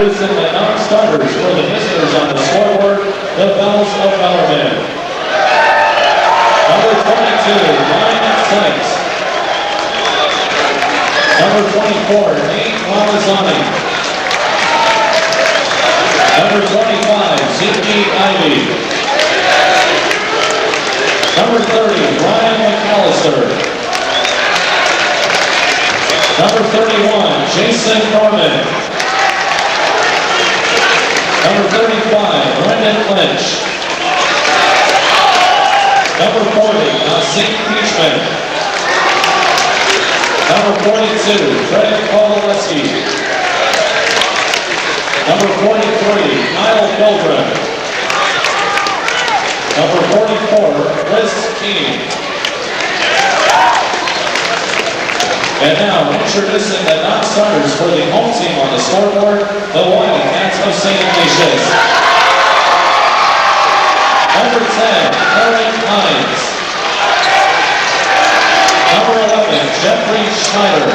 Introducing the non-starters for the visitors on the scoreboard, the Bells of Bellarmine. Number 22, Ryan Sykes. Number 24, Nate Malazani. Number 25, Ziggy Ivy. Number 30, Ryan McAllister. Number 31, Jason Norman. Number 35, Brendan Lynch. Number 40, Nassim Peachman. Number 42, Fred Kowaleski. Number 43, Kyle Pilgrim. Number 44, Chris Keeney. And now, introducing the non-starters for the home team on the scoreboard, the Wildcats of St. Ignatius. Number 10, Aaron Hines. Number 11, Jeffrey Schneider.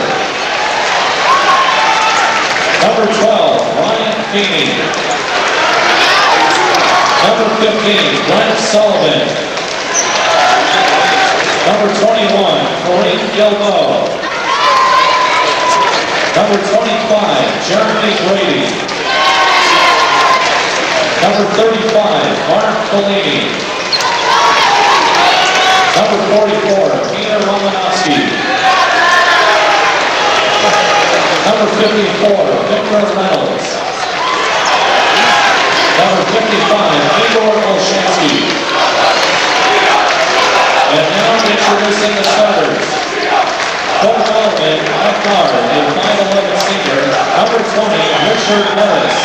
Number 12, Ryan Feeney. Number 15, Brent Sullivan. Number 21, Kareem Gilbo. Number 25, Jeremy Brady. Number 35, Mark Bellini. Number 44, Peter Romanowski. Number 54, Victor Reynolds. Number 55, Igor Olshansky. And now introducing the starters. For Bellarmine, at guard, a 5'11" senior, number 20, Richard Harris.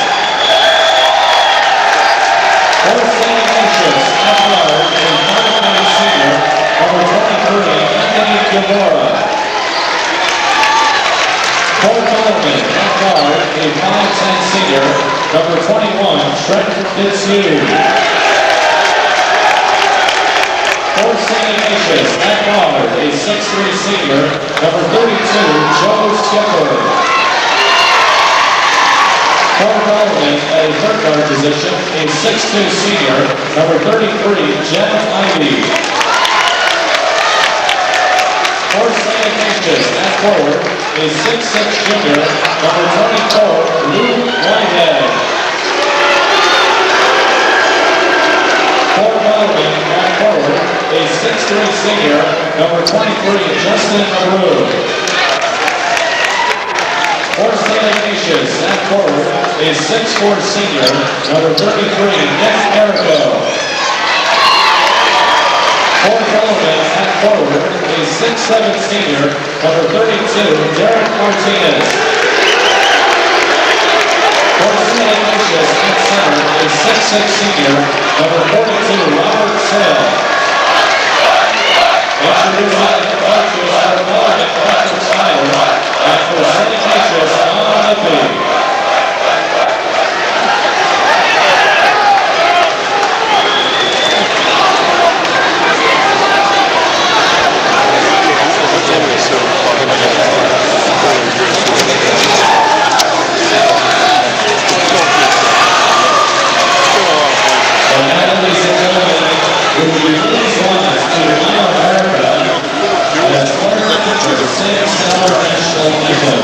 For St. Ignatius, at guard, a 5'9" senior, number 23, Anthony Guevara. For Bellarmine, at guard, a 5'10" senior, number 21, Trent Fitzhugh. For St. Ignatius, at guard, a 6'3" senior, number 32, Joe Skipper. For Bellarmine, at a third guard position, a 6'2" senior, number 33, Jen Ivy. For St. Ignatius, at forward, a 6'6" junior, number 24, Luke Whitehead. For Bellarmine, at forward, a 6'3" senior, number 23, Justin Abreu. For St. Ignatius, at forward, a 6'4" senior, number 33, Nick Erico. For Bellarmine, at forward, a 6'7" senior, number 32, Derek Martinez. For St. Ignatius, at center, a 6'6" senior, number 42, Robert Sale. Introducing the coaches for Bellarmine, Patrick Snyder, and for St. Ignatius, Don Lippy. And now, ladies and gentlemen, with the release lines to America, as part of the 6-hour national anthem.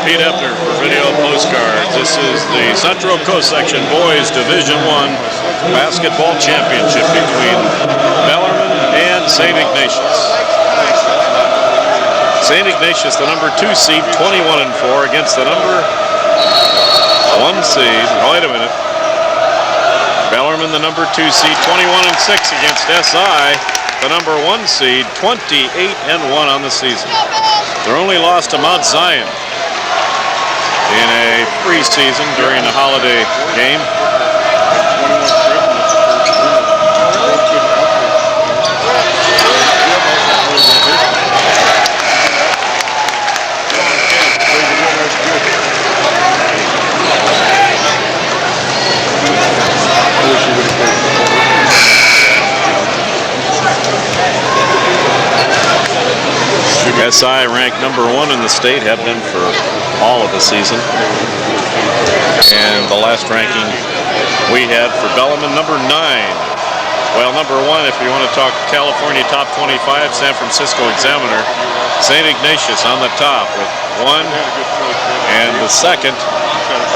Pete Ebner for Video Postcards. This is the Central Coast Section Boys Division I Basketball Championship between Bellarmine and St. Ignatius. St. Ignatius, the number 2 seed, 21-4 against the number 1 seed. Oh, wait a minute. Bellarmine, the number 2 seed, 21-6 against SI, the number 1 seed, 28-1 on the season. Their only loss to Mount Zion in a preseason during the holiday game. SI ranked number 1 in the state, have been for all of the season. And the last ranking we had for Bellarmine, number 9. Well, number 1, if you want to talk California top 25, San Francisco Examiner, St. Ignatius on the top with 1, and the second,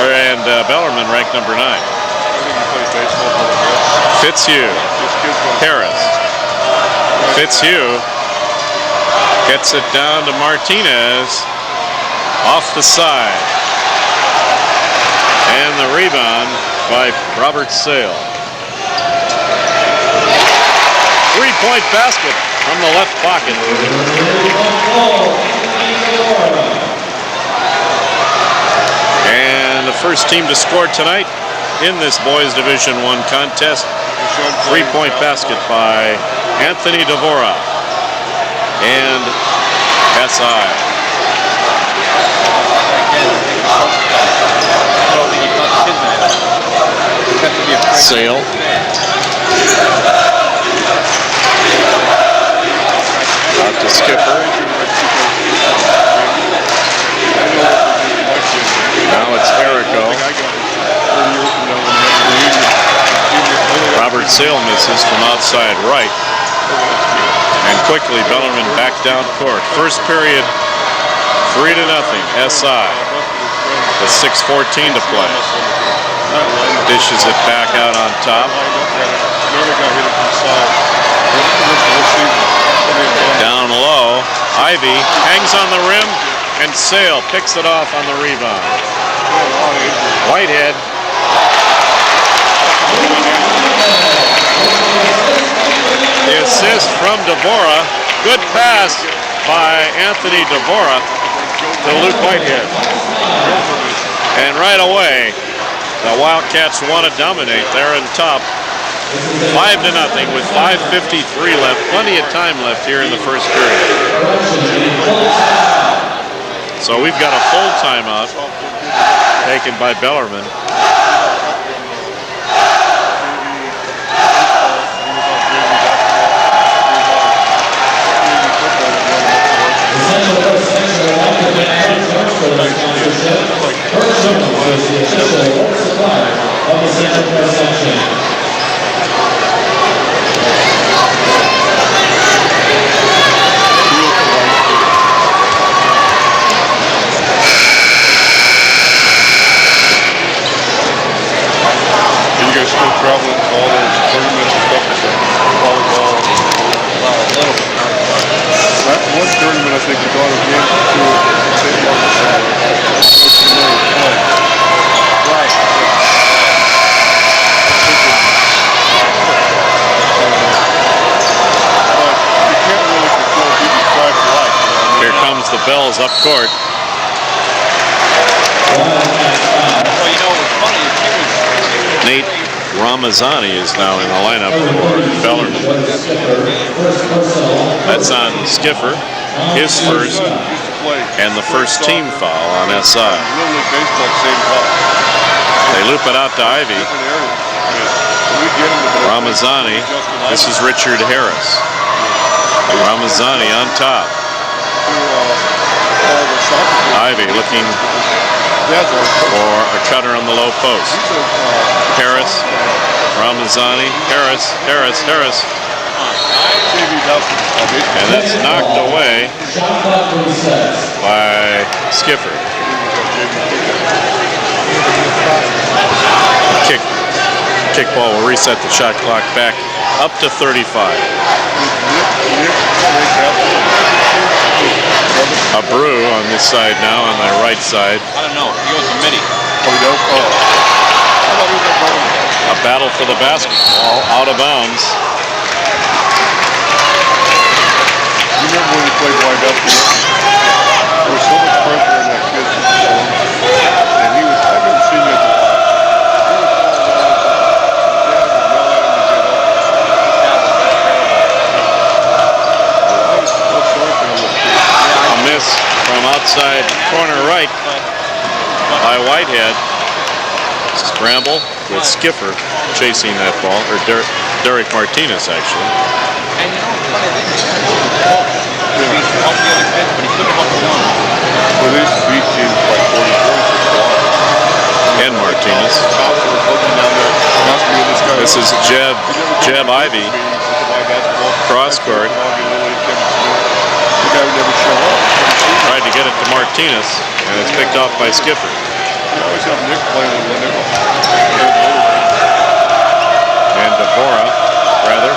and Bellarmine ranked number 9. Fitzhugh, Harris, Fitzhugh gets it down to Martinez, off the side. And the rebound by Robert Sale. 3-point basket from the left pocket. And the first team to score tonight in this boys Division I contest. 3-point basket by Anthony Devora and SI. Sale. Out to Skipper. Now it's Erico. Robert Sale misses from outside right. And quickly, Bellarmine back down court. First period, 3-0, SI. With 6:14 to play. Dishes it back out on top. Down low, Ivy hangs on the rim, and Sale picks it off on the rebound. Whitehead. The assist from Devora. Good pass by Anthony Devora to Luke Whitehead. And right away, the Wildcats want to dominate. They're on top. 5-0 with 5:53 left. Plenty of time left here in the first period. So we've got a full timeout taken by Bellarmine. You guys still traveling to all those tournaments and stuff like that? Volleyball? A little bit. That one tournament I think your daughter came to St. Marcus. Right. But you can't really control people's private life. Here comes the Bells up court. Well, you know what's funny is Nate Ramazani is now in the lineup for Bellarmine. That's on Skipper, his first, and the first team foul on SI. Little League Baseball, same ball. They loop it out to Ivy. Ramazani, this is Richard Harris. Ramazani on top. Ivy looking for a cutter on the low post. Harris, Ramazani, Harris. And that's knocked away by Skipper. Kickball will reset the shot clock back up to 35. A brew on this side now, on the right side. I don't know. He was a midi. A battle for the basketball, out of bounds. You remember when he played wide up here? There was so much pressure on that kid. And he was, I've never seen that. A miss from outside corner right by Whitehead. Scramble with Skipper chasing that ball, or Derek Martinez actually. And you know, funny thing is, he helped the other kid, but he couldn't help the one. Well, they used to beat teams like 40 points. And Martinez. This is Jeb Ivy. Cross court. Tried to get it to Martinez, and it's picked off by Skipper. And Devora, rather.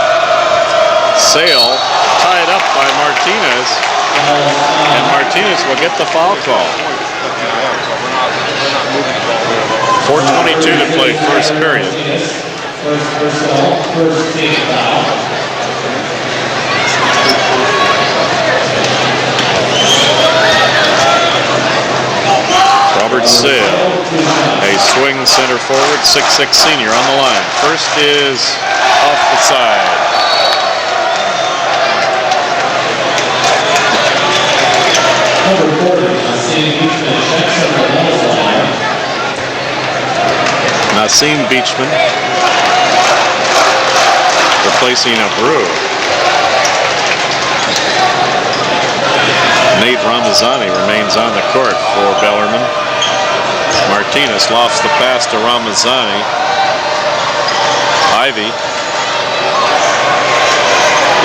Sale tied up by Martinez, and Martinez will get the foul call. 4:22 to play, first period. First personal, first team foul. Robert Sale, a swing center forward, 6'6" senior on the line. First is off the side. Number 40, Nassim Beachman checks on the nose line. Nassim Beachman replacing a Brew. Nate Ramazani remains on the court for Bellarmine. Martinez lofts the pass to Ramazani. Ivy.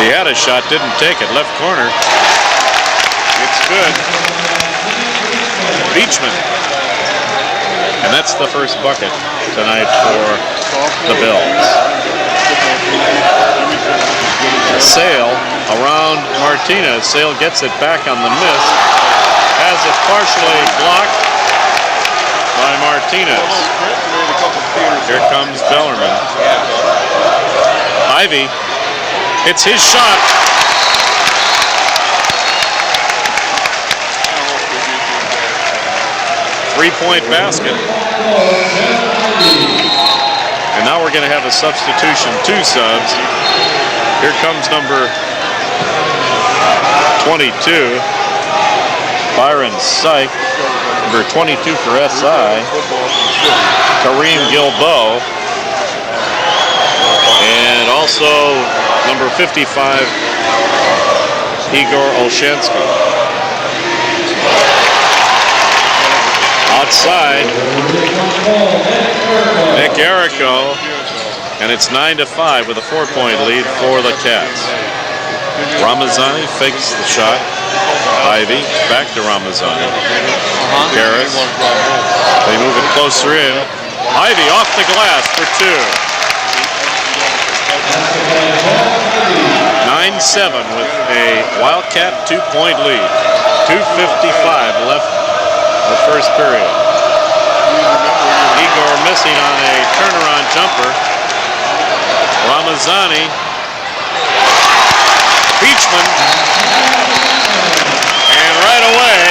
He had a shot, didn't take it. Left corner. It's good. Beachman. And that's the first bucket tonight for the Bills. Sale around Martinez. Sale gets it back on the miss. Has it partially blocked by Martinez. Here comes Bellarmine. Ivy hits his shot. Three-point basket. And now we're going to have a substitution, two subs. Here comes number 22, Byron Syke. Number 22 for SI, Kareem Gilbo. And also number 55, Igor Olshansky. Outside, Nick Errico. And it's 9-5 with a 4-point lead for the Cats. Ramazani fakes the shot. Ivy back to Ramazani. Harris. They move it closer in. Ivy off the glass for two. 9-7 with a Wildcat 2-point lead. 2:55 left the first period. Igor missing on a turnaround jumper. Ramazani, Beachman, and right away,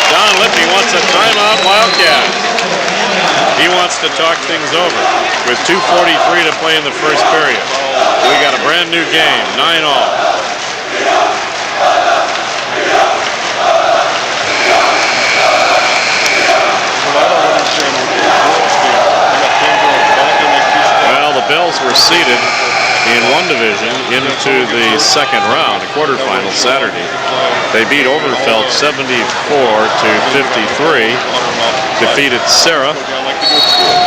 Don Lippy wants a timeout Wildcat. He wants to talk things over with 2:43 to play in the first period. We got a brand new game, 9-all. The Bills were seeded in one division into the second round, a quarterfinal Saturday. They beat Overfeld 74-53, defeated Sarah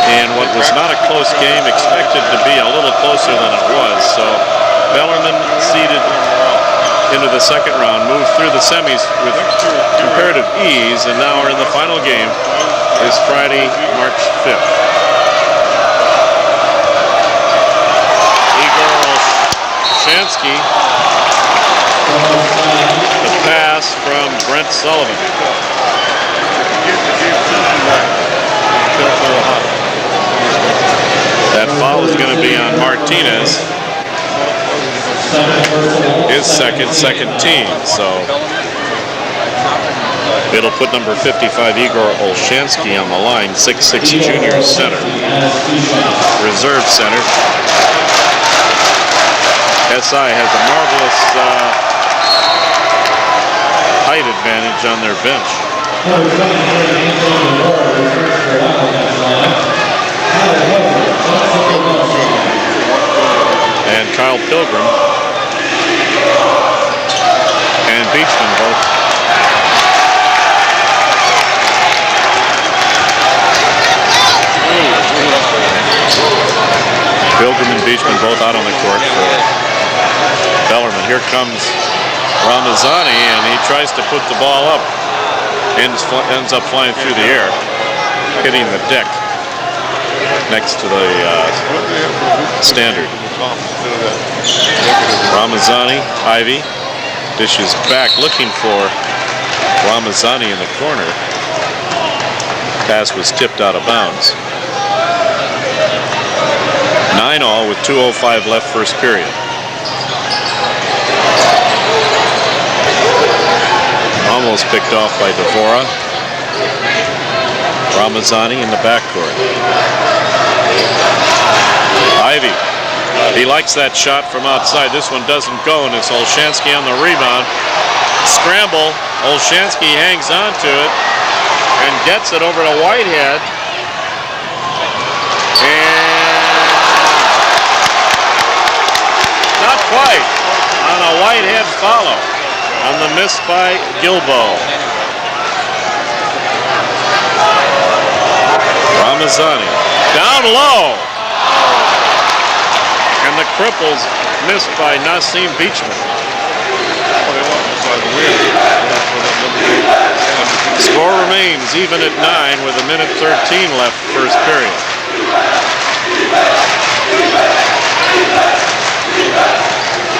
in what was not a close game, expected to be a little closer than it was. So Bellarmine seeded into the second round, moved through the semis with comparative ease, and now are in the final game this Friday, March 5th. Igor Olshansky, the pass from Brent Sullivan. That foul is going to be on Martinez. His second team, so it'll put number 55 Igor Olshansky on the line, 6'6" junior center, reserve center. SI has a marvelous height advantage on their bench. And Kyle Pilgrim and Beachman both. Pilgrim and Beachman both out on the court for Bellarmine. Here comes Ramazani, and he tries to put the ball up. Ends up flying through the air, hitting the deck next to the standard. Ramazani, Ivy, dishes back, looking for Ramazani in the corner. Pass was tipped out of bounds. 9-all with 2:05 left first period. Almost picked off by Devora. Ramazani in the backcourt. Ivy. He likes that shot from outside. This one doesn't go, and it's Olshansky on the rebound. Scramble. Olshansky hangs on to it and gets it over to Whitehead. And not quite on a Whitehead follow on the miss by Gilbo. Ramazani down low. And the cripples missed by Nassim Beachman. Score remains even at 9 with 1:13 left first period.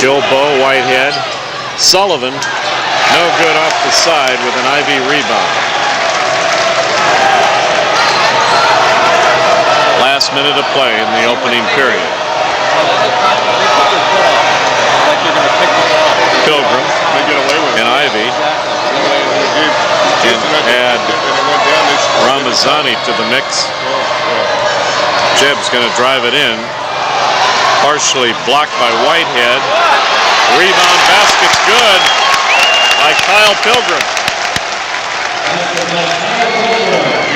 Gilbo, Whitehead, Sullivan, no good off the side with an Ivy rebound. Last minute of play in the opening period. Pilgrim and Ivy can add Ramazani to the mix. Jebb's going to drive it in. Partially blocked by Whitehead. Rebound, basket's good by Kyle Pilgrim.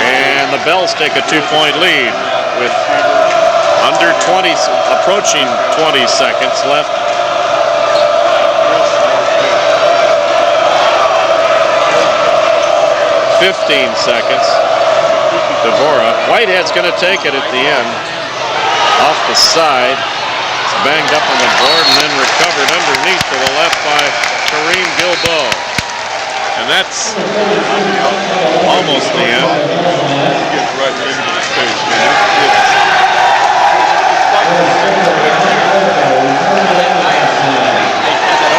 And the Bells take a 2-point lead with under 20, approaching 20 seconds left. "15 seconds. Devora. Whitehead's going to take it at the end. Off the side. It's banged up on the board and then recovered underneath to the left by Kareem Gilbo. And that's almost the end.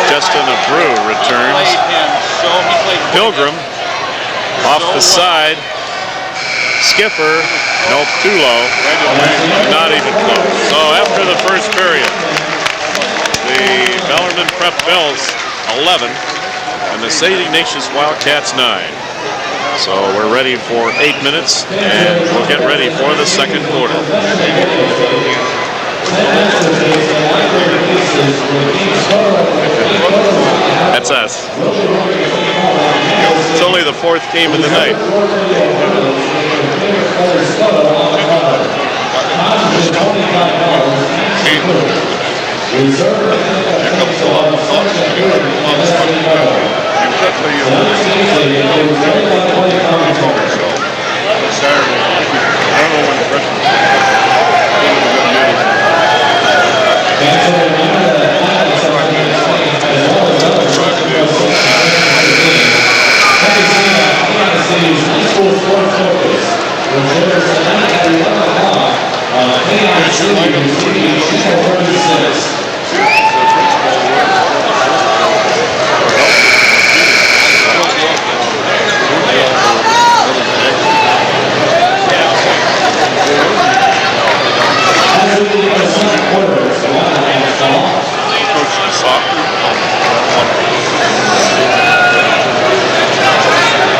Justin Abreu returns. Pilgrim off the side. Skipper, nope, too low. Not even close. So after the first period, the Bellarmine Prep Bells 11 and the St. Ignatius Wildcats 9. So we're ready for 8 minutes, and we'll get ready for the second quarter. That's us. It's only the fourth game of the night. Saturday. I don't know when the freshman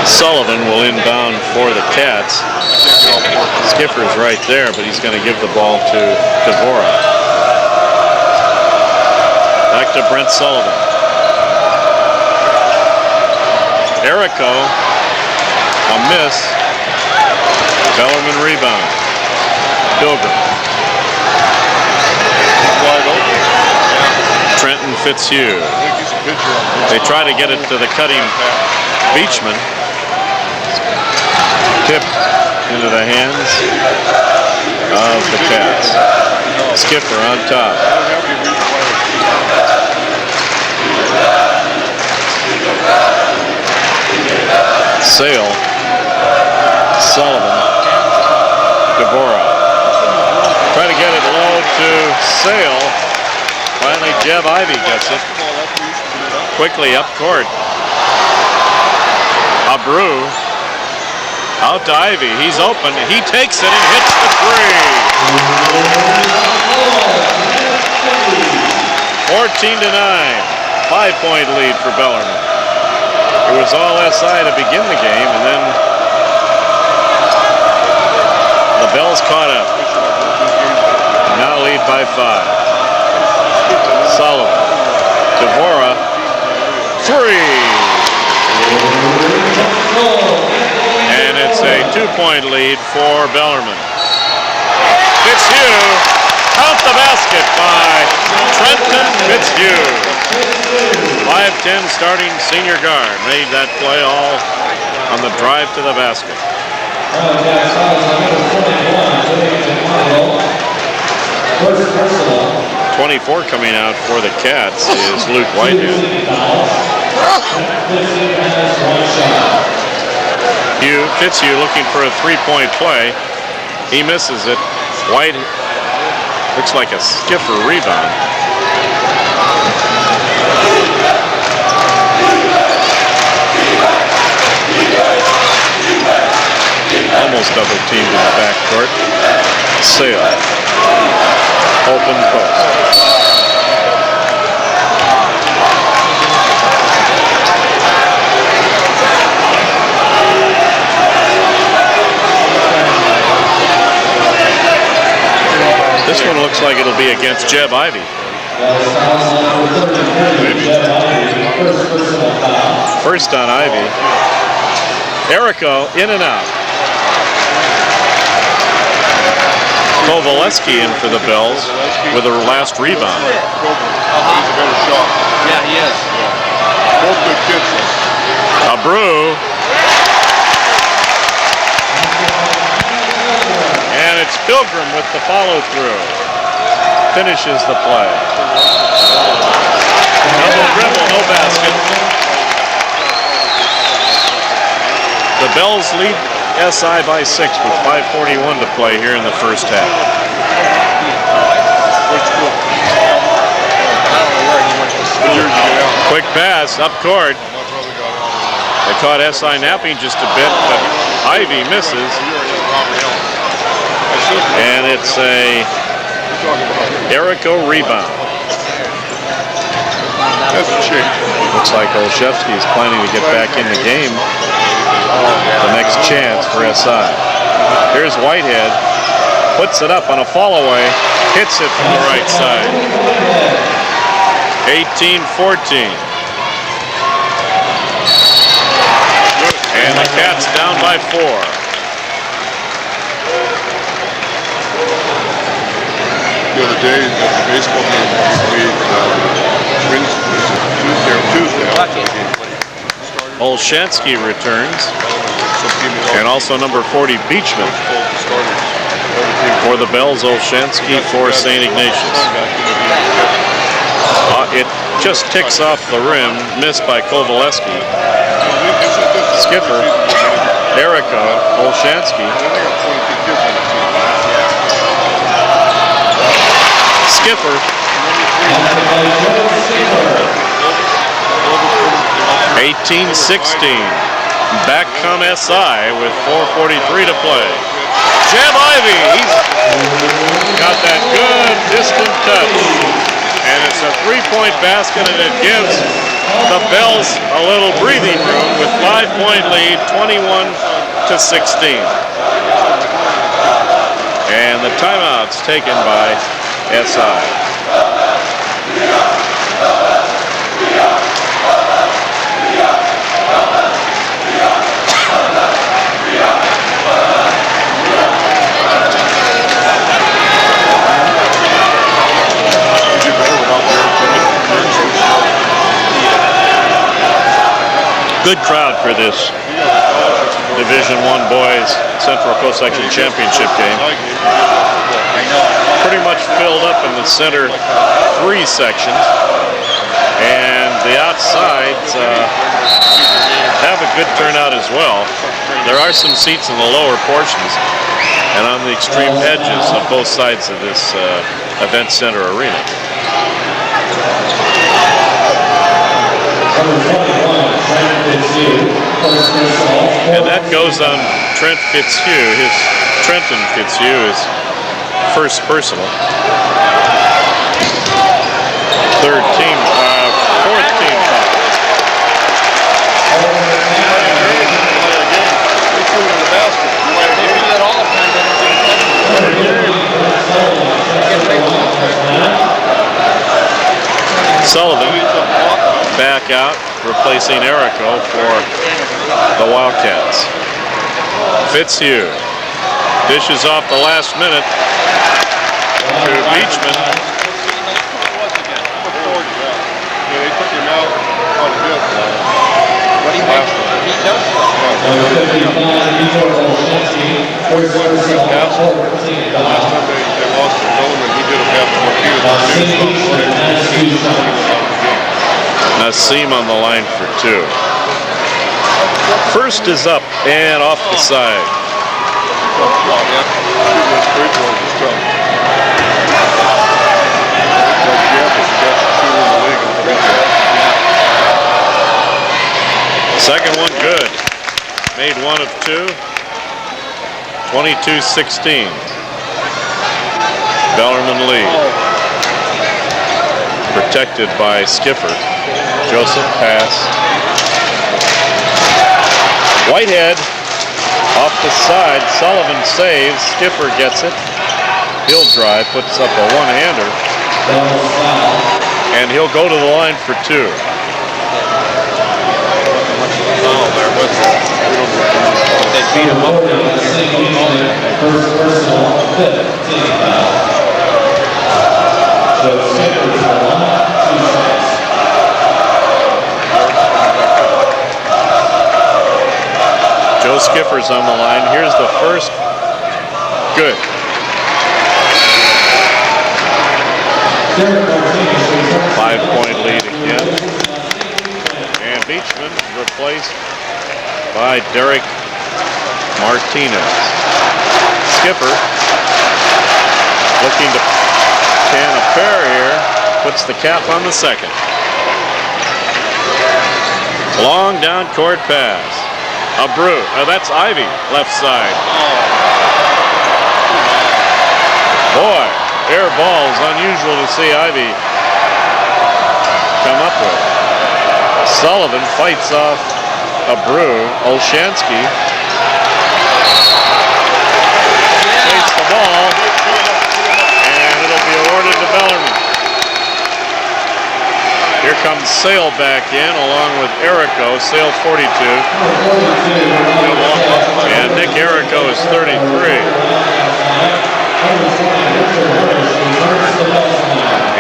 Sullivan will inbound for the Cats. Skipper's right there, but he's going to give the ball to Dvorak. Back to Brent Sullivan. Erico, a miss. Bellarmine rebound. Pilgrim. Wide open. Trenton Fitzhugh. I think he's a pitcher. They try to get it to the cutting Beachman. Tip into the hands of the Cats. Skipper on top. Sale. Sullivan. Dvorak. Try to get it low to Sale. Finally, Jeb Ivey gets it. Quickly up court. Abreu. Out to Ivey. He's open. He takes it and hits the three. 14-9. 5-point lead for Bellarmine. It was all SI to begin the game, and then the Bells caught up. Now lead by 5. Sullivan. Dvorak. 3. And it's a 2-point lead for Bellarmine. Fitzhugh, count the basket by Trenton Fitzhugh. 5'10" starting senior guard. Made that play all on the drive to the basket. 24 coming out for the Cats is Luke Whitehead. Fitzhugh looking for a 3-point play. He misses it. White looks like a Skipper rebound. Almost double teamed in the backcourt. Sale. Open post. This one looks like it'll be against Jeb Ivey. First on Ivey. Erico in and out. Kovaleski in for the Bells with her last rebound. He's a better shot. Yeah, he is. Both good kids. Abreu. And it's Pilgrim with the follow-through. Finishes the play. Double dribble, no basket. The Bells lead SI by 6 with 5:41 to play here in the first half. Quick pass up court. They caught SI napping just a bit, but Ivey misses. And it's a Erico rebound. Looks like Olszewski is planning to get back in the game. The next chance for SI. Here's Whitehead. Puts it up on a fall away. Hits it from the right side. 18-14. And the Cats down by 4. The other day at the baseball game, we played Tuesday. Olszewski returns. And also number 40, Beachman. For the Bells, Olszewski for St. Ignatius. It just ticks off the rim, missed by Kovaleski. Skipper, Erico, Olszewski. Skipper. 18-16. Back come SI with 4:43 to play. Jeb Ivey, he's got that good distant touch. And it's a three-point basket, and it gives the Bells a little breathing room with 5-point lead, 21-16. And the timeout's taken by SI. Good crowd for this Division I Boys Central Coast Section Championship game. Pretty much filled up in the center 3 sections, and the outsides have a good turnout as well. There are some seats in the lower portions and on the extreme edges of both sides of this event center arena. And that goes on Trenton Fitzhugh, his first personal. Fourth team foul. Sullivan back out, replacing Erico for the Wildcats. Fitzhugh dishes off the last minute to Beachman. Nassim on the line for 2. First is up and off the side. Second one good. Made 1 of 2. 22-16. Bellarmine lead. Protected by Skipper. Joseph pass. Whitehead off the side. Sullivan saves. Skipper gets it. He'll drive, puts up a one-hander. And he'll go to the line for 2. They beat him up. First personal, 5th team foul. So Skipper's the line, 2 shots. Joe Skipper's on the line. Here's the first. Good. Five-point lead again. And Beachman replaced by Derek Martinez. Skipper looking to can a pair here. Puts the cap on the second. Long down court pass. Abreu. That's Ivy, left side. Boy, air balls, unusual to see Ivy come up with. Sullivan fights off Abreu. Olshansky takes the ball, and it'll be awarded to Bellarmine. Here comes Sale back in, along with Erico. Sale 42. And Nick Erico is 33.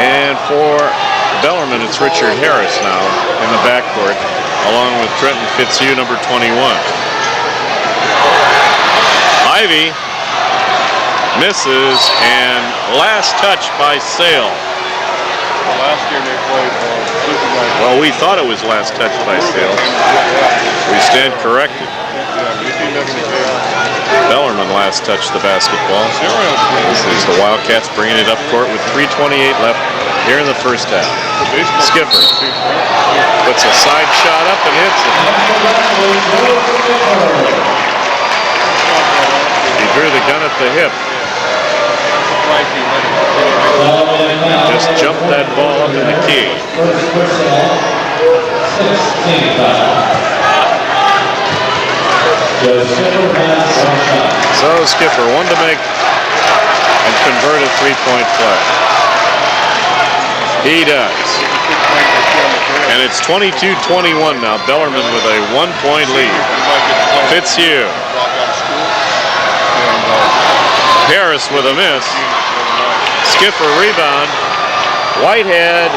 And for Bellarmine, it's Richard Harris now in the backcourt, along with Trenton Fitzhugh, number 21. Ivy misses, and last touch by Sale. Last year they played Well, we thought it was last touch by Sale. We stand corrected. Bellarmine last touched the basketball. This is the Wildcats bringing it up court with 3:28 left here in the first half. Skipper puts a side shot up and hits it. He drew the gun at the hip. Just jumped that ball up in the key. So Skipper, one to make and convert a three-point play. He does. And it's 22-21 now. Bellarmine with a 1-point lead. Fitzhugh. Harris with a miss. Skipper rebound. Whitehead,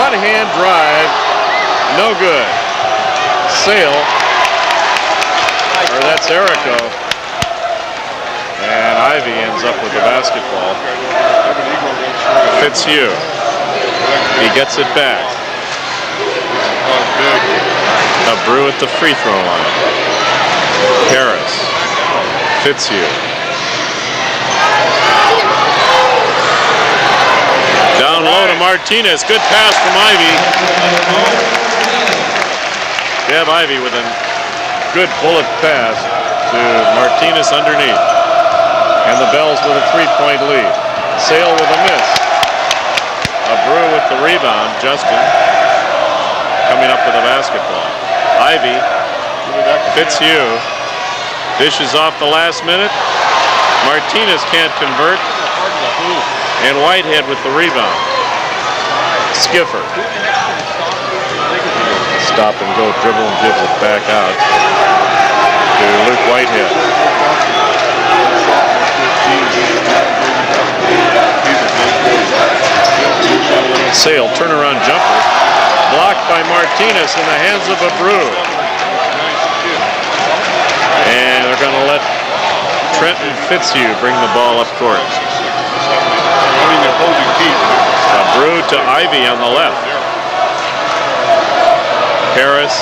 one-hand drive. No good. Sale. Or that's Erico. And Ivy ends up with the basketball. Fitzhugh. He gets it back. Brew at the free throw line. Harris. Fitzhugh. Down low to Martinez. Good pass from Ivy. Deb Ivy with a good bullet pass to Martinez underneath. And the Bells with a 3-point lead. Sale with a miss. Brew with the rebound. Justin coming up with a basketball. Ivy. Fitzhugh. Dishes off the last minute. Martinez can't convert. And Whitehead with the rebound. Skipper. Stop and go dribble and gives it back out to Luke Whitehead. Sale turnaround jumper. Blocked by Martinez in the hands of Brew. And they're going to let Trenton Fitzhugh bring the ball up court. Brew to Ivy on the left. Harris.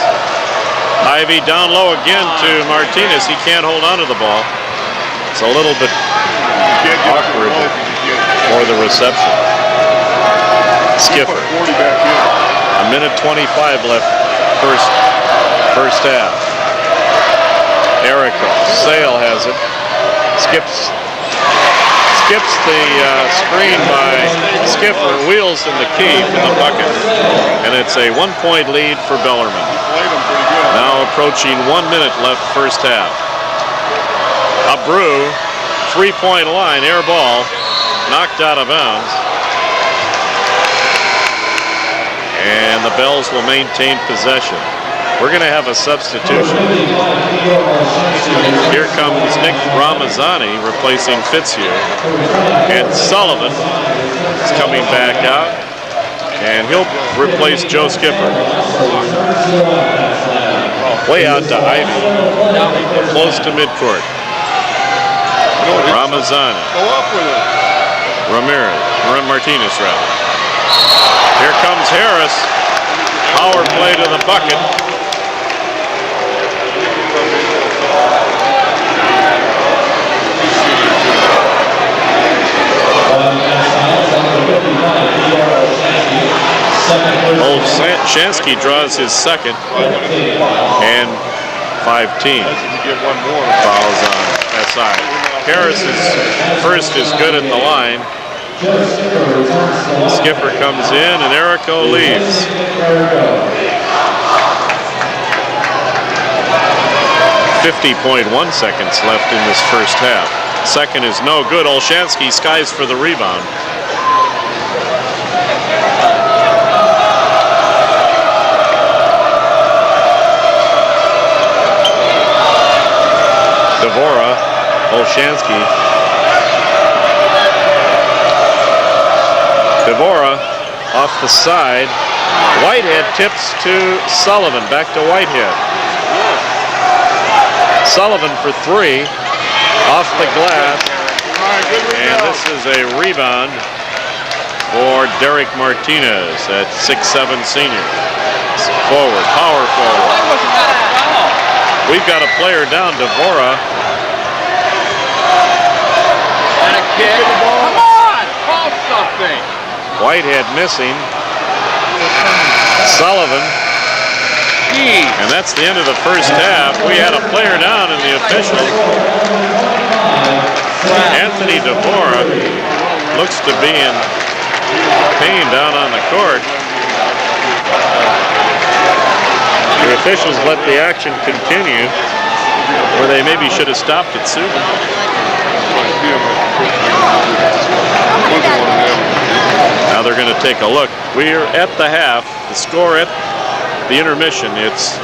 Ivy down low again to Martinez. He can't hold on to the ball. It's a little bit awkward for the reception. Skipper. A minute 25 left first half. Erico. Sale has it. Skips the screen by Skipper, wheels in the key for the bucket, and it's a 1-point lead for Bellarmine. Now approaching 1 minute left first half. Brew, 3-point line, air ball, knocked out of bounds. And the Bells will maintain possession. We're going to have a substitution. Here comes Nick Ramazani replacing Fitzhugh. And Sullivan is coming back out. And he'll replace Joe Skipper. Way out to Ivy. Close to midcourt. Ramazani. Martinez rather. Here comes Harris. Power play to the bucket. Olshansky draws his second, and 5-team fouls on SI. Harris's first is good at the line. Skipper comes in and Erico leaves. .1 seconds left in this first half. Second is no good. Olshansky skies for the rebound. Devora, Olshansky. Devora off the side. Whitehead tips to Sullivan. Back to Whitehead. Sullivan for 3. Off the glass. And this is a rebound for Derek Martinez at 6'7" senior. Forward, power forward. We've got a player down, Devora. And a kick. Come on! Call something! Whitehead missing. Sullivan. Jeez. And that's the end of the first half. We had a player down in the official. Anthony Devora looks to be in pain down on the court. The officials let the action continue, where they maybe should have stopped it sooner. Now they're going to take a look. We're at the half. The score at the intermission, it's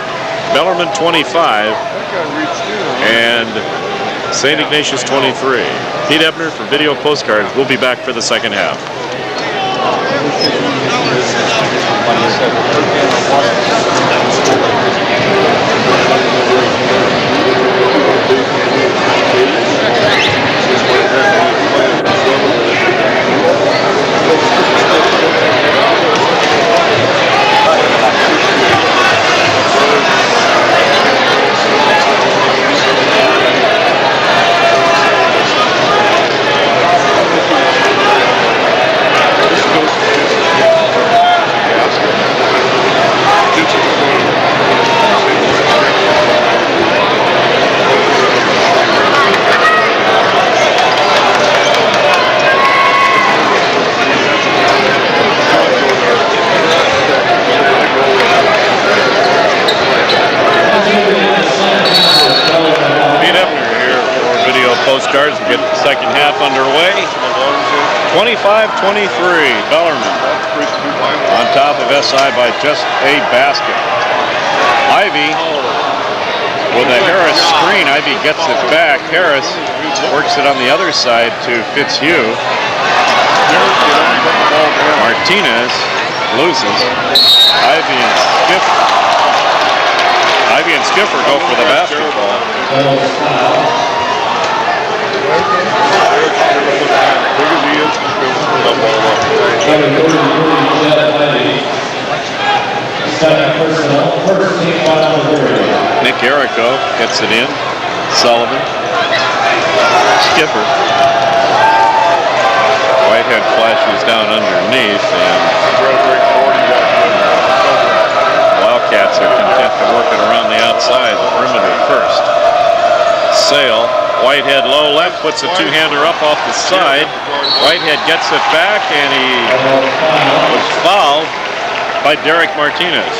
Bellarmine 25 and St. Ignatius 23. Pete Ebner for Video Postcards. We'll be back for the second half. Postcards and get the second half underway. 25-23, Bellarmine on top of SI by just a basket. Ivy with a Harris screen. Ivy gets it back. Harris works it on the other side to Fitzhugh. Martinez loses. Ivy and Skipper go for the basketball. Nick Errico gets it in. Sullivan. Skipper. Whitehead flashes down underneath, and Wildcats are content to work it around the outside, the perimeter first. Sale. Whitehead low left, puts a two-hander up off the side. Whitehead gets it back, and he was fouled by Derek Martinez.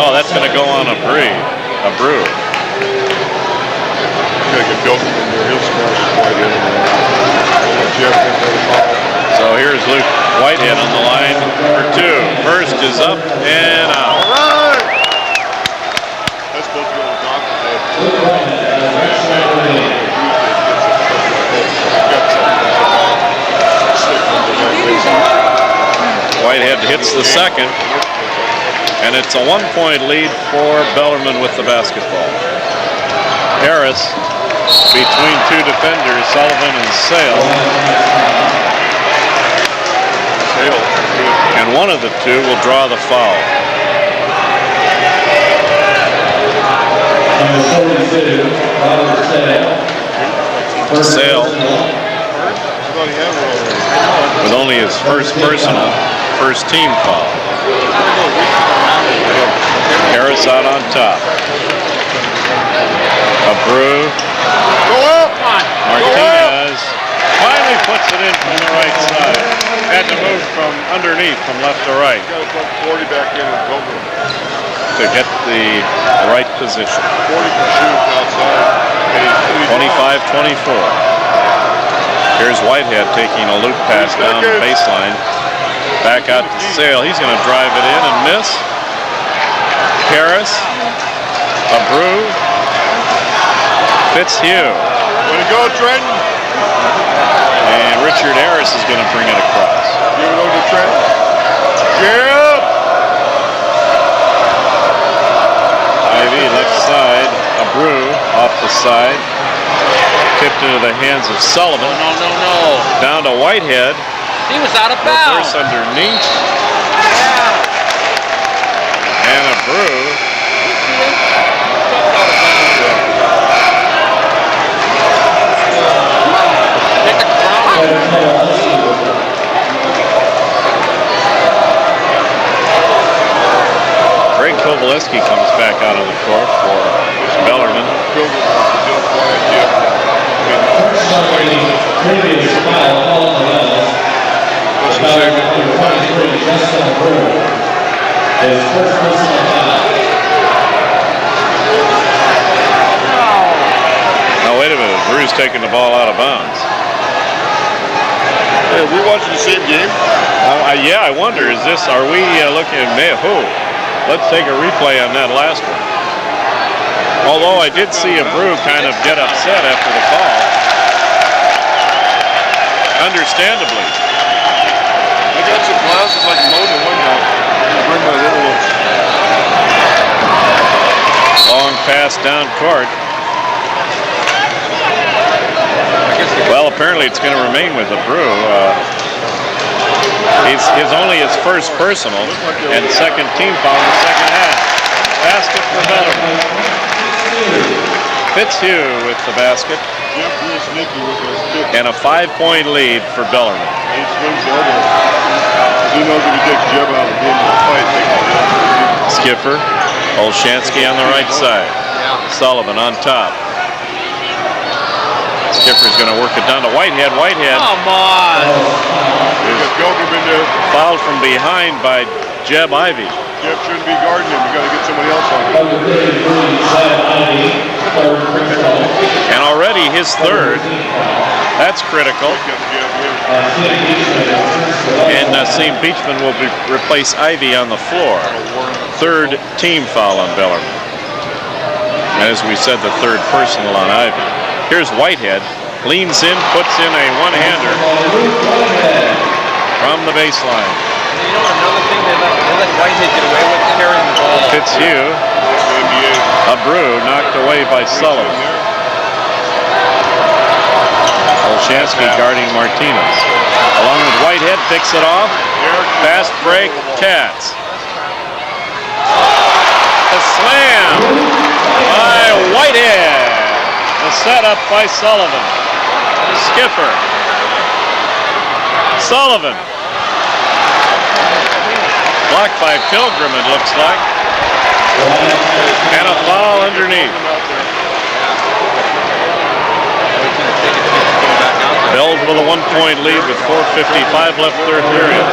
Oh, that's going to go on a brew. So here's Luke Whitehead on the line for two. First is up and out. That's supposed to be on the doctor. Whitehead hits the second, and it's a 1-point lead for Bellarmine with the basketball. Harris between two defenders, Sullivan and Sale. And one of the two will draw the foul. Sale with only his first team foul. Harris out on top. A brew. Martinez finally puts it in from the right side. Had to move from underneath, from left to right, to get the right position. 25-24. Here's Whitehead taking a loop pass down the baseline. Back out to Sale. He's going to drive it in and miss. Harris. A brew. Fitzhugh. Way to go, Trenton. And Richard Harris is going to bring it across. Give it over to Trenton. Yep. Ivy left side. A brew off the side. Tipped into the hands of Sullivan. No. Down to Whitehead. He was out of bounds. Reverse underneath. And a brew. Hit the ground. Greg Kovaleski comes back out on the court for Bellarmine. Previous foul called on us. Number 23, Justin Brew. His first personal foul. Now wait a minute, Brew's taking the ball out of bounds. Hey, are we watching the same game? Yeah, I wonder, are we looking at who? Let's take a replay on that last one. Although I did see a Brew kind of get upset after the call. Understandably. I got some glasses I can load in one now. Bring my little ones. Long pass down court. Well, apparently it's going to remain with the Brew. Only his first personal and second team foul in the second half. Basket for Bellarmine. Fitzhugh with the basket. And a 5-point lead for Bellarmine. He swings the elbow. He knows if he takes Jeb out of the game of the fight. Skipper, Olshansky on the right side. Sullivan on top. Skipper's going to work it down to Whitehead. Whitehead. Come on. Fouled from behind by Jeb Ivey. Jeb shouldn't be guarding him. You got to get somebody else on him. And already his third. That's critical. And St. Beachman will replace Ivey on the floor. Third team foul on Bellarmine. As we said, the third personal on Ivey. Here's Whitehead. Leans in, puts in a one-hander from the baseline. You know what, another thing they let Whitehead get away with carrying the ball. Fitzhugh. A Brew knocked away by Sullivan. Olshansky guarding Martinez. Along with Whitehead, picks it off. Fast break, Cats. A slam by Whitehead. The setup by Sullivan. Skipper. Sullivan. Blocked by Pilgrim, it looks like. And a foul underneath. Bells with a 1-point lead with 4:55 left third period.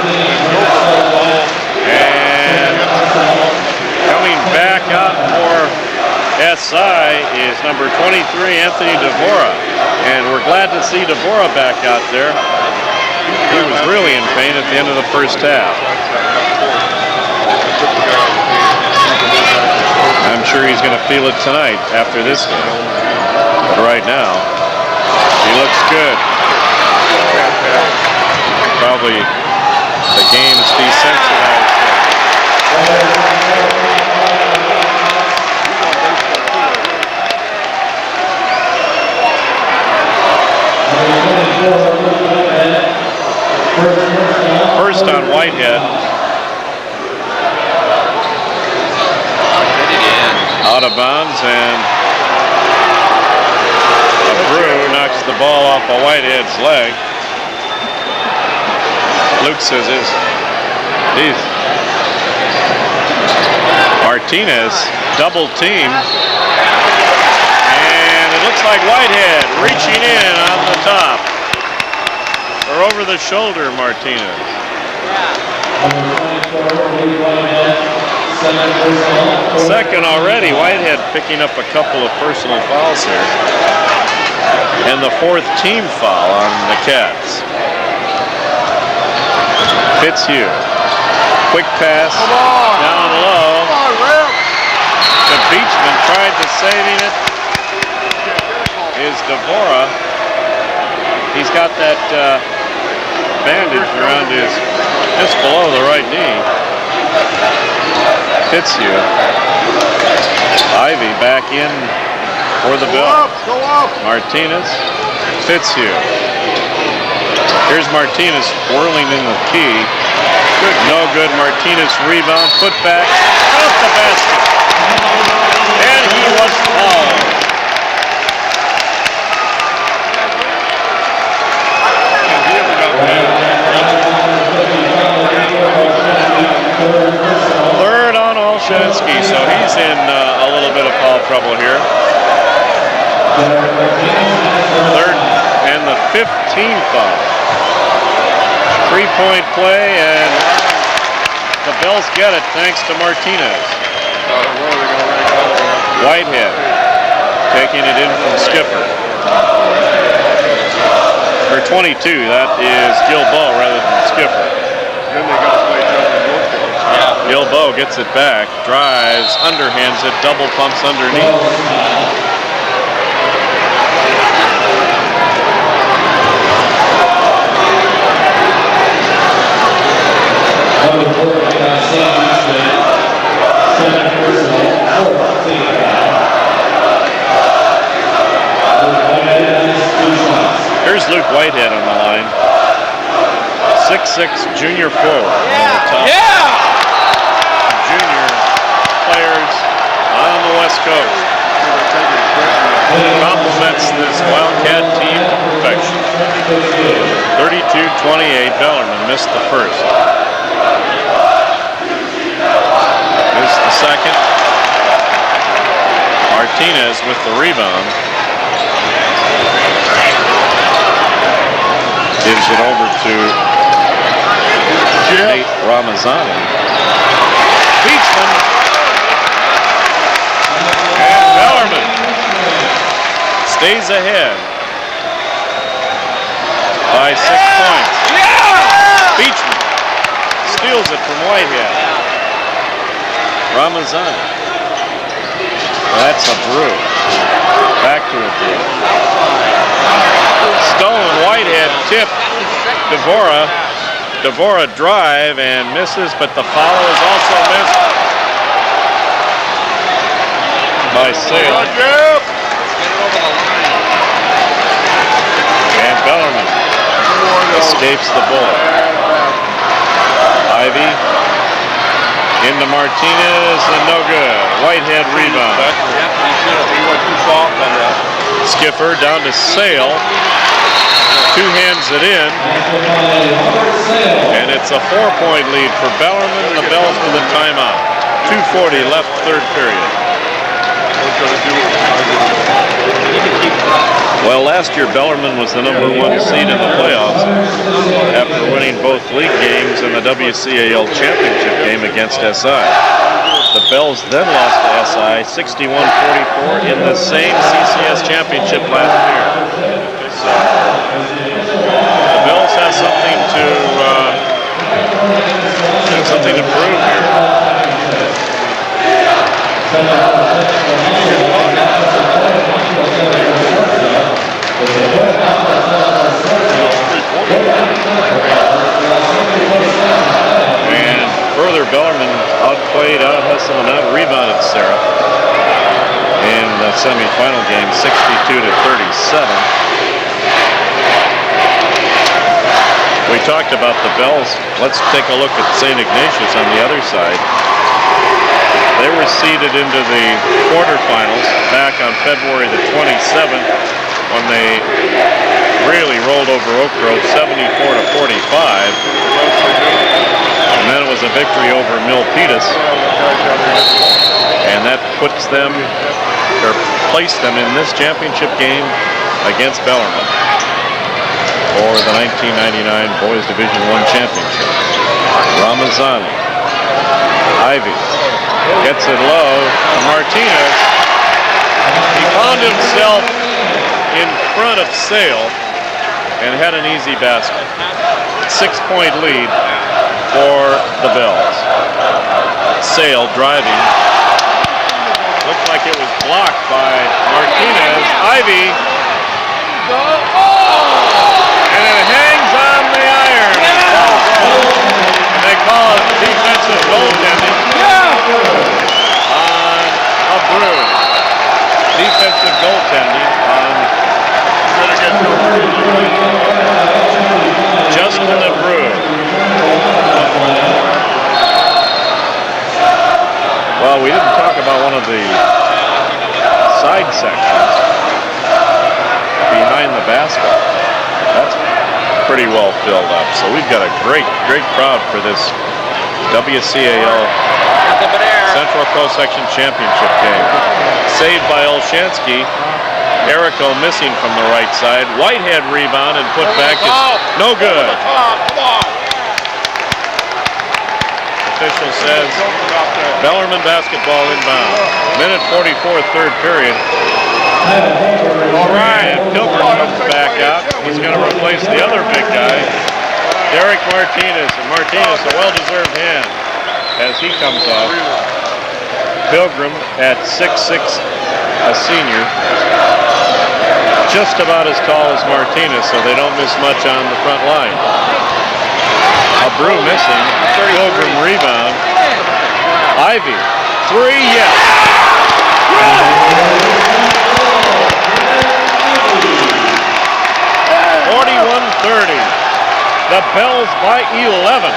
And coming back out for SI is number 23, Anthony Devora. And we're glad to see Devora back out there. He was really in pain at the end of the first half. I'm sure he's going to feel it tonight after this game. But right now, he looks good. Probably the game's desensitized him. First on Whitehead. Out of bounds, and a Brew knocks the ball off of Whitehead's leg. Luke says he's Martinez double team, and it looks like Whitehead reaching in on the top. Or over the shoulder, Martinez. Second already. Whitehead picking up a couple of personal fouls here. And the fourth team foul on the Cats. Fitzhugh. Quick pass down low. The Beachman tried to saving it. Is Devora. He's got that bandage around his, just below the right knee. Fitzhugh. Ivey back in for the Bill. Martinez. Fitzhugh. Here's Martinez whirling in the key. No good. Martinez rebound, put back, off the basket. And he was fouled. Third on Olshansky, so he's in a little bit of foul trouble here. Third and the 15th foul. 3-point play, and the Bells get it thanks to Martinez. Whitehead taking it in from Skipper. For 22, that is Gilboa rather than Skipper. Then they got to play Gilboa gets it back, drives, underhands it, double pumps underneath. Here's Luke Whitehead on the line. 6'6" junior forward. Junior players on the West Coast. Complements this Wildcat team to perfection. 32-28, Bellarmine missed the first. Missed the second. Martinez with the rebound. Gives it over to Nate Ramazani. Beachman. And Bellarmine stays ahead by 6 points. Beachman steals it from Whitehead. Ramazani. That's a brew. Back to a brew. Stolen. Whitehead tipped. Devora drive and misses, but the foul is also missed by Sale. And Bellarmine escapes the bullet. Ivy into Martinez and no good. Whitehead rebound. He went too soft on that. Skipper down to Sale. Two hands it in. And it's a 4-point lead for Bellarmine. The Bells with a timeout. 2:40 left, third period. Well, last year Bellarmine was the #1 seed in the playoffs after winning both league games and the WCAL championship game against SI. The Bells then lost to SI 61-44 in the same CCS championship last year. So the Bells have something to prove here. And further, Bellarmine outplayed, out-hustled, and out-rebounded Sarah in the semifinal game, 62-37. We talked about the Bells. Let's take a look at St. Ignatius on the other side. They were seeded into the quarterfinals back on February the 27th when they really rolled over Oak Grove 74-45. And then it was a victory over Milpitas. And that puts them, or placed them in this championship game against Bellarmine for the 1999 Boys Division I Championship. Ramazani. Ivy gets it low to Martinez. He found himself in front of Sale and had an easy basket. 6-point lead for the Bells. Sale driving. Looked like it was blocked by Martinez. Ivy. And it hangs on the iron. And they call it defensive goaltending on a brew. Defensive goaltending on Bellarmine and Brew. Well, we didn't talk about one of the side sections behind the basket. That's pretty well filled up. So we've got a great crowd for this WCAL Central Coast Section Championship game. Saved by Olshansky. Erico missing from the right side. Whitehead rebound and put back is no good. Official says Bellarmine basketball inbound. Minute 44, third period. All right, and Pilgrim comes back out. He's going to replace the other big guy, Derek Martinez. And Martinez, a well-deserved hand as he comes off. Pilgrim at 6'6", a senior. Just about as tall as Martinez, so they don't miss much on the front line. Brew missing. Pilgrim rebound. Ivy. Three, yes. 41-30. The Bells by 11.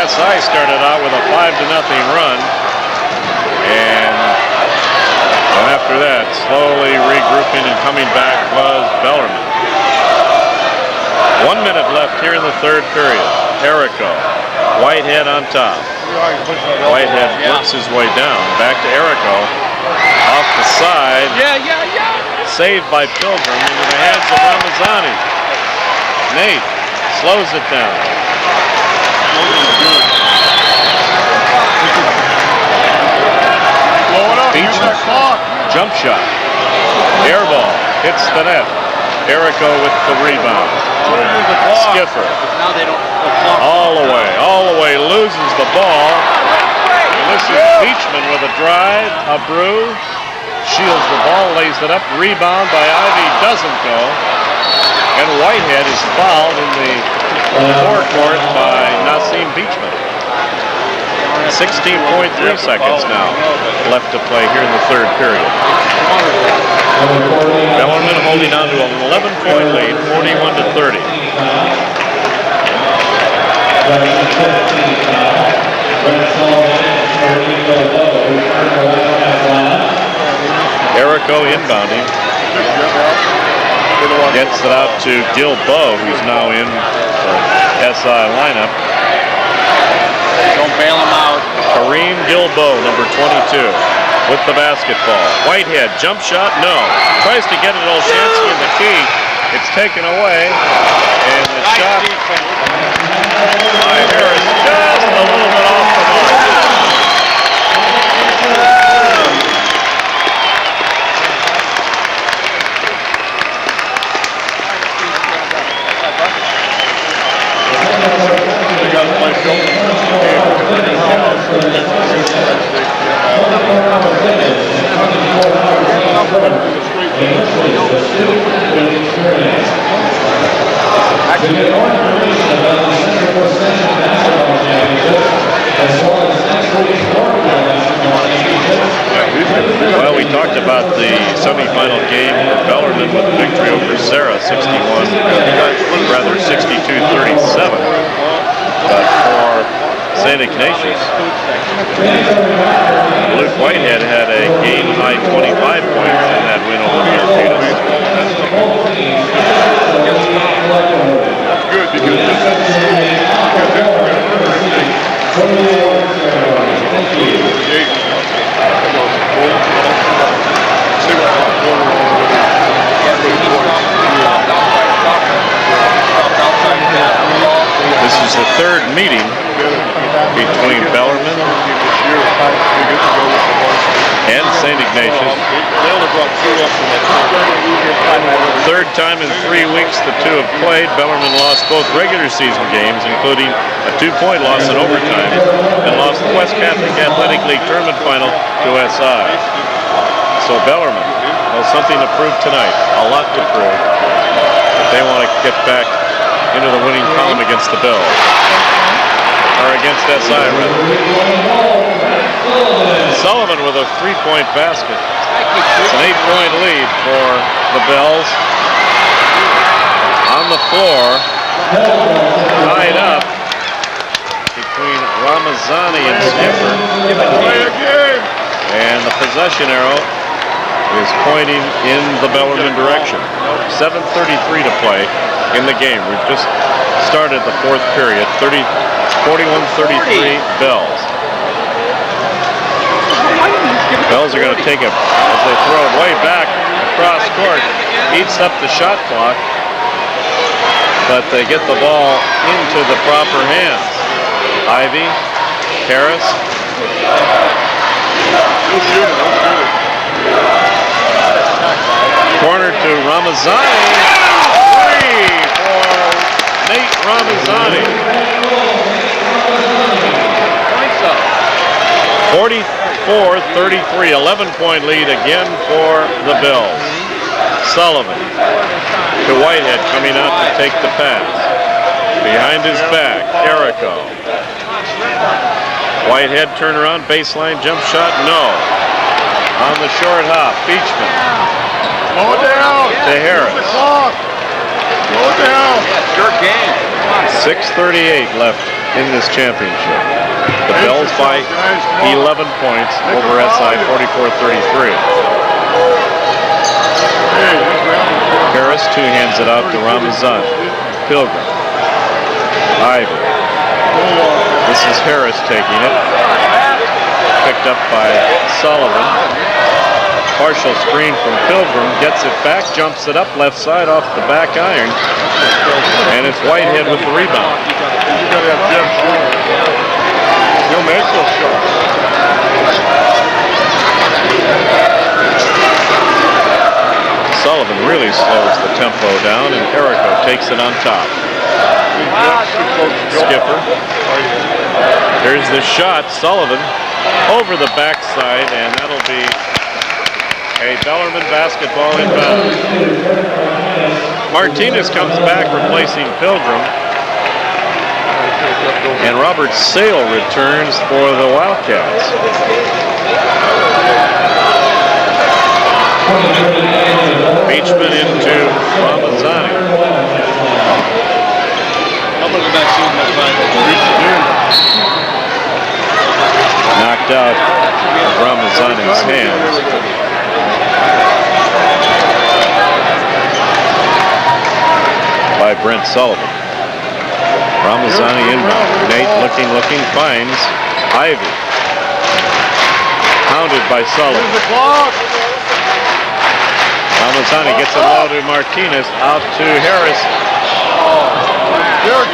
SI started out with a 5-0 run. And after that, slowly regrouping and coming back was Bellarmine. 1 minute left here in the third period. Erico, Whitehead on top. Whitehead works his way down. Back to Erico. Off the side. Saved by Pilgrim into the hands of Ramazani. Nate slows it down. Beachman, jump shot, air ball, hits the net. Erico with the rebound. Skiffer, all the way, loses the ball. And this is Beachman with a drive. Brew shields the ball, lays it up. Rebound by Ivy, doesn't go. And Whitehead is fouled in the forecourt by Nassim Beachman. 16.3 seconds now left to play here in the third period. Bellarmine holding on to an 11-point lead, 41-30. Erico inbounding. Gets it out to Gilbo, who's now in the SI lineup. Don't bail him out. Kareem Gilbo, number 22, with the basketball. Whitehead, jump shot, no. Tries to get it to Olshansky in the key. It's taken away. And the shot by Harris just a little bit off the mark. Well, we talked about the semifinal game for Bellarmine with a victory over Sarah, 62-37. But for St. Ignatius, Luke Whitehead had a game-high 25 points in that win over Bellarmine. That's good because this is the third meeting between Bellarmine and St. Ignatius. Third time in 3 weeks the two have played. Bellarmine lost both regular season games, including a 2-point loss in overtime, and lost the West Catholic Athletic League tournament final to SI. So Bellarmine has something to prove tonight, a lot to prove. But they want to get back into the winning column against the Bills, or against SI rather. Sullivan with a 3-point basket. It's an 8-point lead for the Bells. On the floor, tied up between Ramazani and Skipper. And the possession arrow is pointing in the Bellarmine direction. 7:33 to play in the game. We've just started the fourth period. 41-33 Bells. Bells are going to take it as they throw it way back across court. Eats up the shot clock, but they get the ball into the proper hands. Ivy, Harris. Corner to Ramazani. Three for Nate Ramazani. 44-33, 11-point lead again for the Bills. Sullivan to Whitehead coming out to take the pass. Behind his back, Erico. Whitehead turnaround, baseline, jump shot, no. On the short hop, Beachman. Slow it down. To Harris. Slow it down. Your game. 6:38 left in this championship. The Bells by 11 points over SI, 44-33. Harris two-hands it out to Ramazan. Pilgrim. Ivy. This is Harris taking it. Picked up by Sullivan. Partial screen from Pilgrim. Gets it back, jumps it up left side off the back iron. And it's Whitehead with the rebound. You gotta have Jeff Short. He'll make those shots. Sullivan really slows the tempo down, and Erico takes it on top. Skipper. Here's the shot. Sullivan over the backside, and that'll be a Bellarmine basketball inbound. Martinez comes back replacing Pilgrim. And Robert Sale returns for the Wildcats. Beachman into Ramazani. Knocked out of Ramazani's hands. By Brent Sullivan. Ramazani inbound. Nate looking, finds Ivy. Hounded by Sullivan. Ramazani gets it low to Martinez. Out to Harris.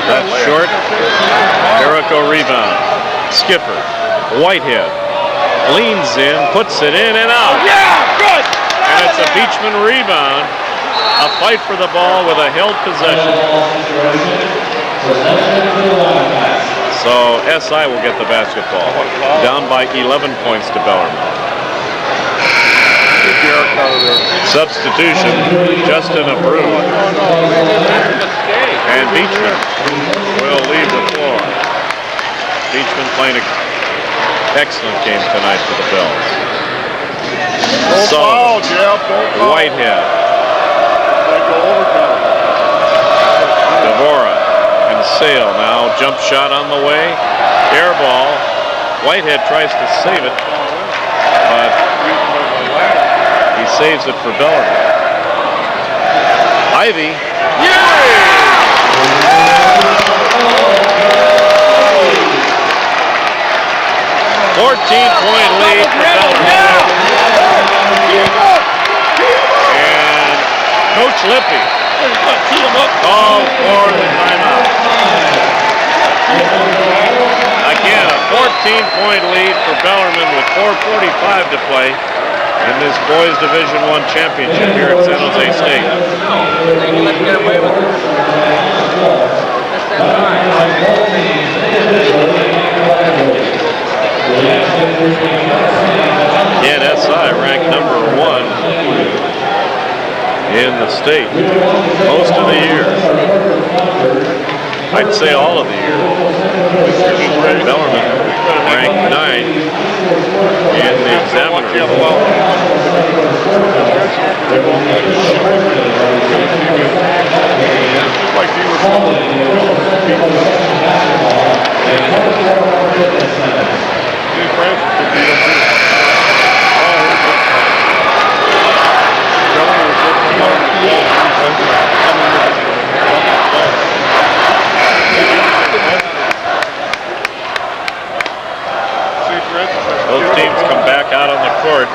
That's short. Erico rebound. Skipper. Whitehead. Leans in, puts it in and out. Yeah, good. And it's a Beachman rebound. A fight for the ball with a held possession. So SI will get the basketball. Down by 11 points to Bellarmine. Substitution, Justin Abreu. And Beachman will leave the floor. Beachman playing an excellent game tonight for the Bells. Sullivan, Whitehead. Devora. Sale now, jump shot on the way, air ball. Whitehead tries to save it, but he saves it for Bellarmine. Ivy. Yay! 14-point lead for Bellarmine. And Coach Lippy called for the timeout. Again, a 14-point lead for Bellarmine with 4:45 to play in this boys Division I championship here at San Jose State. Again, SI ranked number 1 in the state most of the year. I'd say all of the year. Bellarmine ranked 9. Examiners. Like he was Both teams come back out on the court.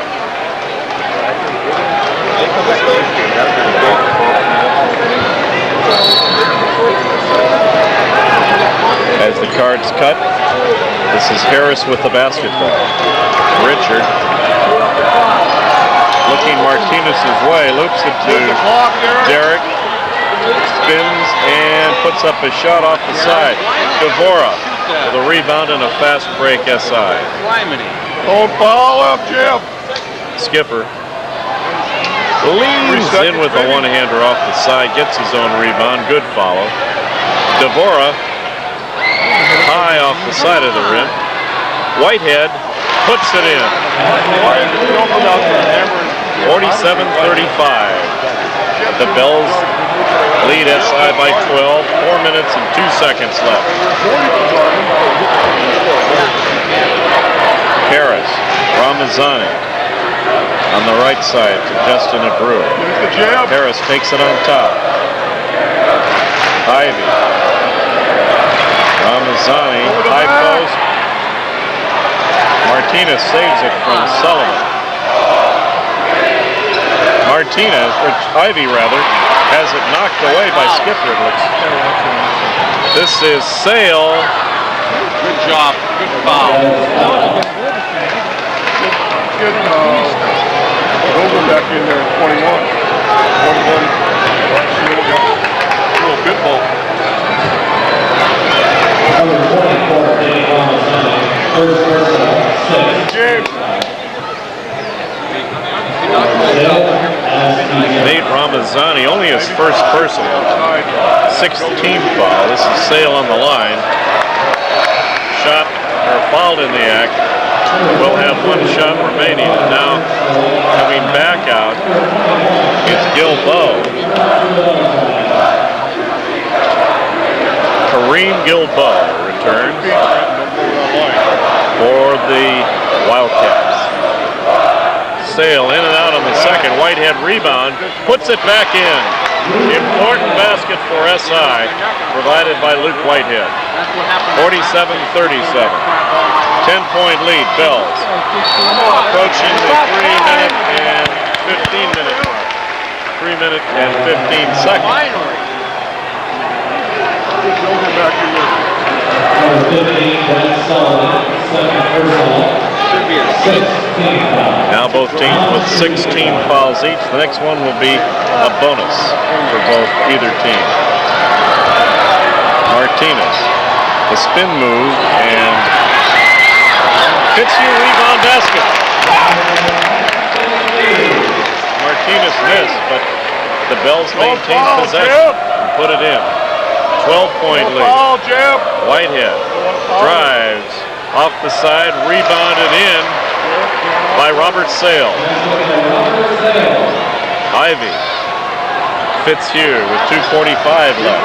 As the cards cut, this is Harris with the basketball. Richard looking Martinez's way, loops it to Derek, spins and puts up a shot off the side. Devora with a rebound and a fast break SI. Don't foul up, Jim. Skipper leans in with a one-hander off the side, gets his own rebound, good follow. Devora high off the side of the rim. Whitehead puts it in. 47-35. The Bells lead SI by 12. 4 minutes and 2 seconds left. Harris, Ramazani on the right side to Justin Abreu. Harris takes it on top. Ivy. Ramazani, high post. Martinez saves it from Sullivan. Martinez, or Ivy rather, has it knocked away by Skipper, it looks. This is Sale. Good job. Good foul. Get Dover back in there at 21. 21. Little bit ball. Number 24, Dave Ramazani. First personal, 6. James. Nate Ramazani, only his first personal. 6th team foul. This is Sale on the line. Shot, or fouled in the act. Will have one shot remaining. And now, coming back out, is Gilbo. Kareem Gilbo returns for the Wildcats. Sale in and out on the second. Whitehead rebound, puts it back in. Important basket for SI, provided by Luke Whitehead. 47-37. 10-point lead, Bells. Approaching the 3-minute and 15-minute mark. 3-minute and 15 seconds. Number 15, Brent Sullivan. Second personal. 16 foul. Now both teams with 16 fouls each. The next one will be a bonus for both either team. Martinez, the spin move, and Fitzhugh rebound basket. Martinez missed, but the Bells maintained possession and put it in. 12-point lead. Whitehead drives off the side, rebounded in by Robert Sale. Ivy. Fitzhugh with 2:45 left.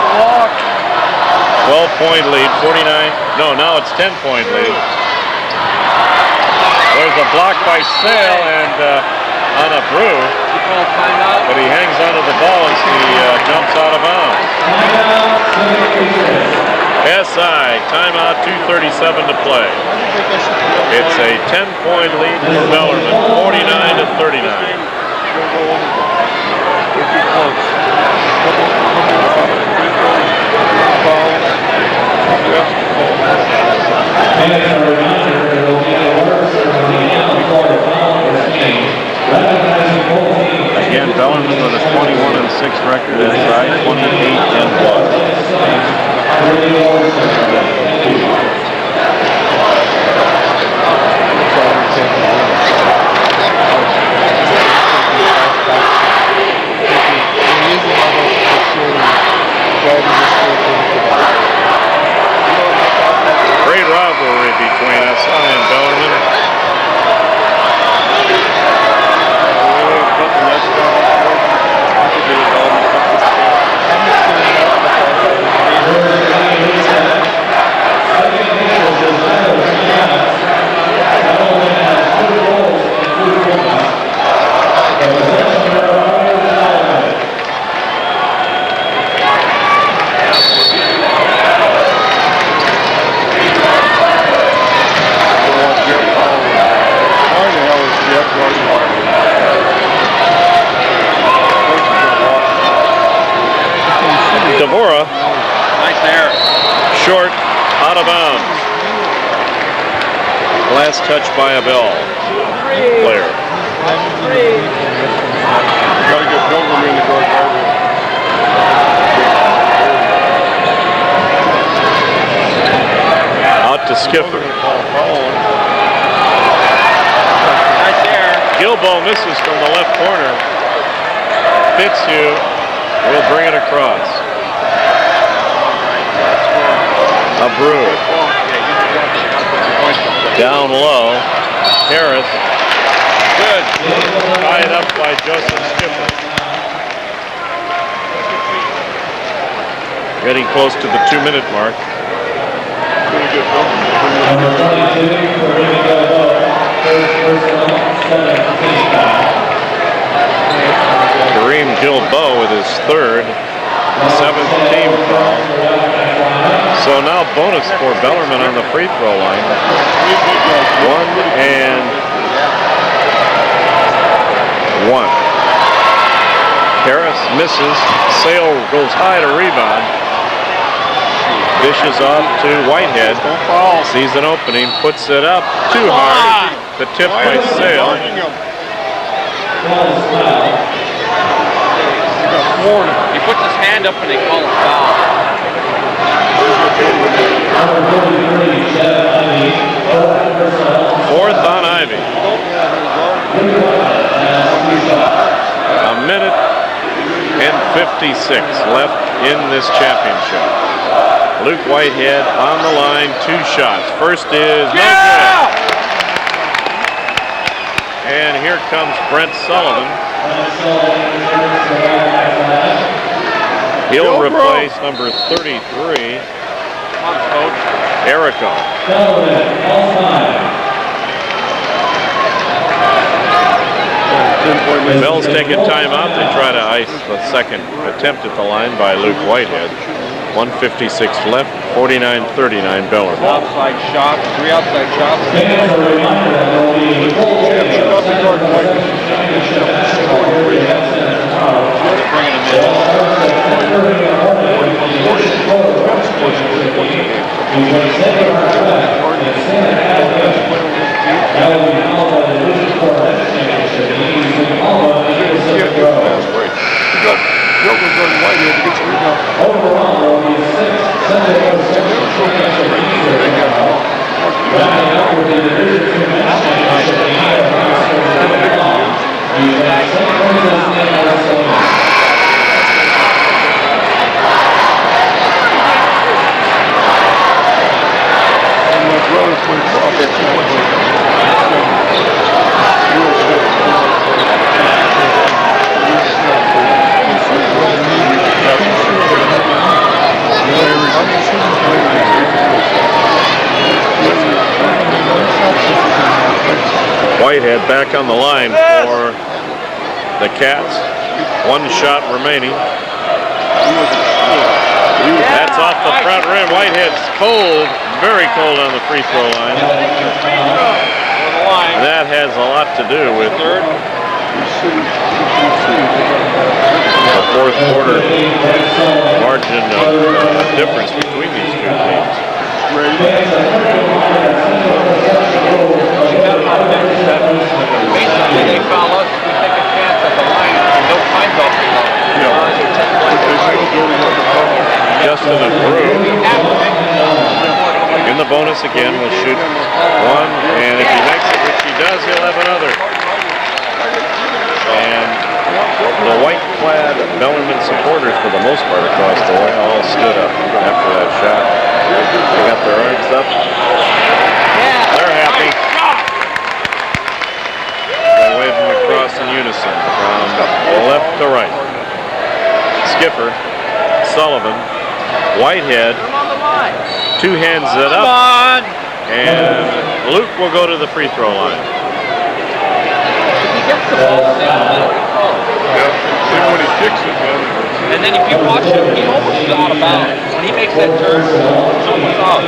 12-point lead, 49. No, now it's 10-point lead. There's a block by Sale and on a Brew, but he hangs onto the ball as he jumps out of bounds. SI, timeout, 2:37 to play. It's a 10-point lead for Bellarmine, 49-39. And as a reminder, there will be a water ceremony on the court of foul for Spain, recognizing both teams. Again, Bellarmine with a 21-6 record, SI 28-1. Great rivalry between Last touch by a Bell player. Gotta get Bellarmine in the guard. Out to Skipper. Right there. Gilbo misses from the left corner. Fitzhugh will bring it across. Abreu. Down low. Harris. Good. Tied up by Joseph Skipper. Getting close to the 2-minute mark. Kareem Gilbo with his third, 7th team foul. So now bonus for Bellarmine on the free throw line. 1-1. Harris misses. Sale goes high to rebound. Dishes off to Whitehead. Sees an opening, puts it up too hard. The tip by Sale. He puts his hand up and they call it foul. Fourth on Ivy. A minute and 56 left in this championship. Luke Whitehead on the line, 2 shots. First is no good. And here comes Brent Sullivan. He'll replace number 33, Erico. Bells take a timeout. They try to ice the second attempt at the line by Luke Whitehead. 1:56 left, 49-39 Bellarmine. Outside shot, 3 outside shots. Bringing him Whitehead back on the line for the Cats. 1 shot remaining. That's off the front rim. Whitehead's cold, very cold on the free throw line. That has a lot to do with the fourth quarter margin of difference between these two teams. They foul us, we take a chance at the line, no time's off the line. Justin Abreu in the bonus again will shoot 1, and if he makes it, which he does, he'll have another. And the white-clad Bellarmine supporters, for the most part across the way, all stood up after that shot. They got their arms up. They're happy. They're waving across in unison from left to right. Skipper, Sullivan, Whitehead, 2 hands it up, and Luke will go to the free throw line. He gets the ball down, When he kicks it, man. and then if you watch him, he almost is out of bounds. When he makes that turn, it's almost out.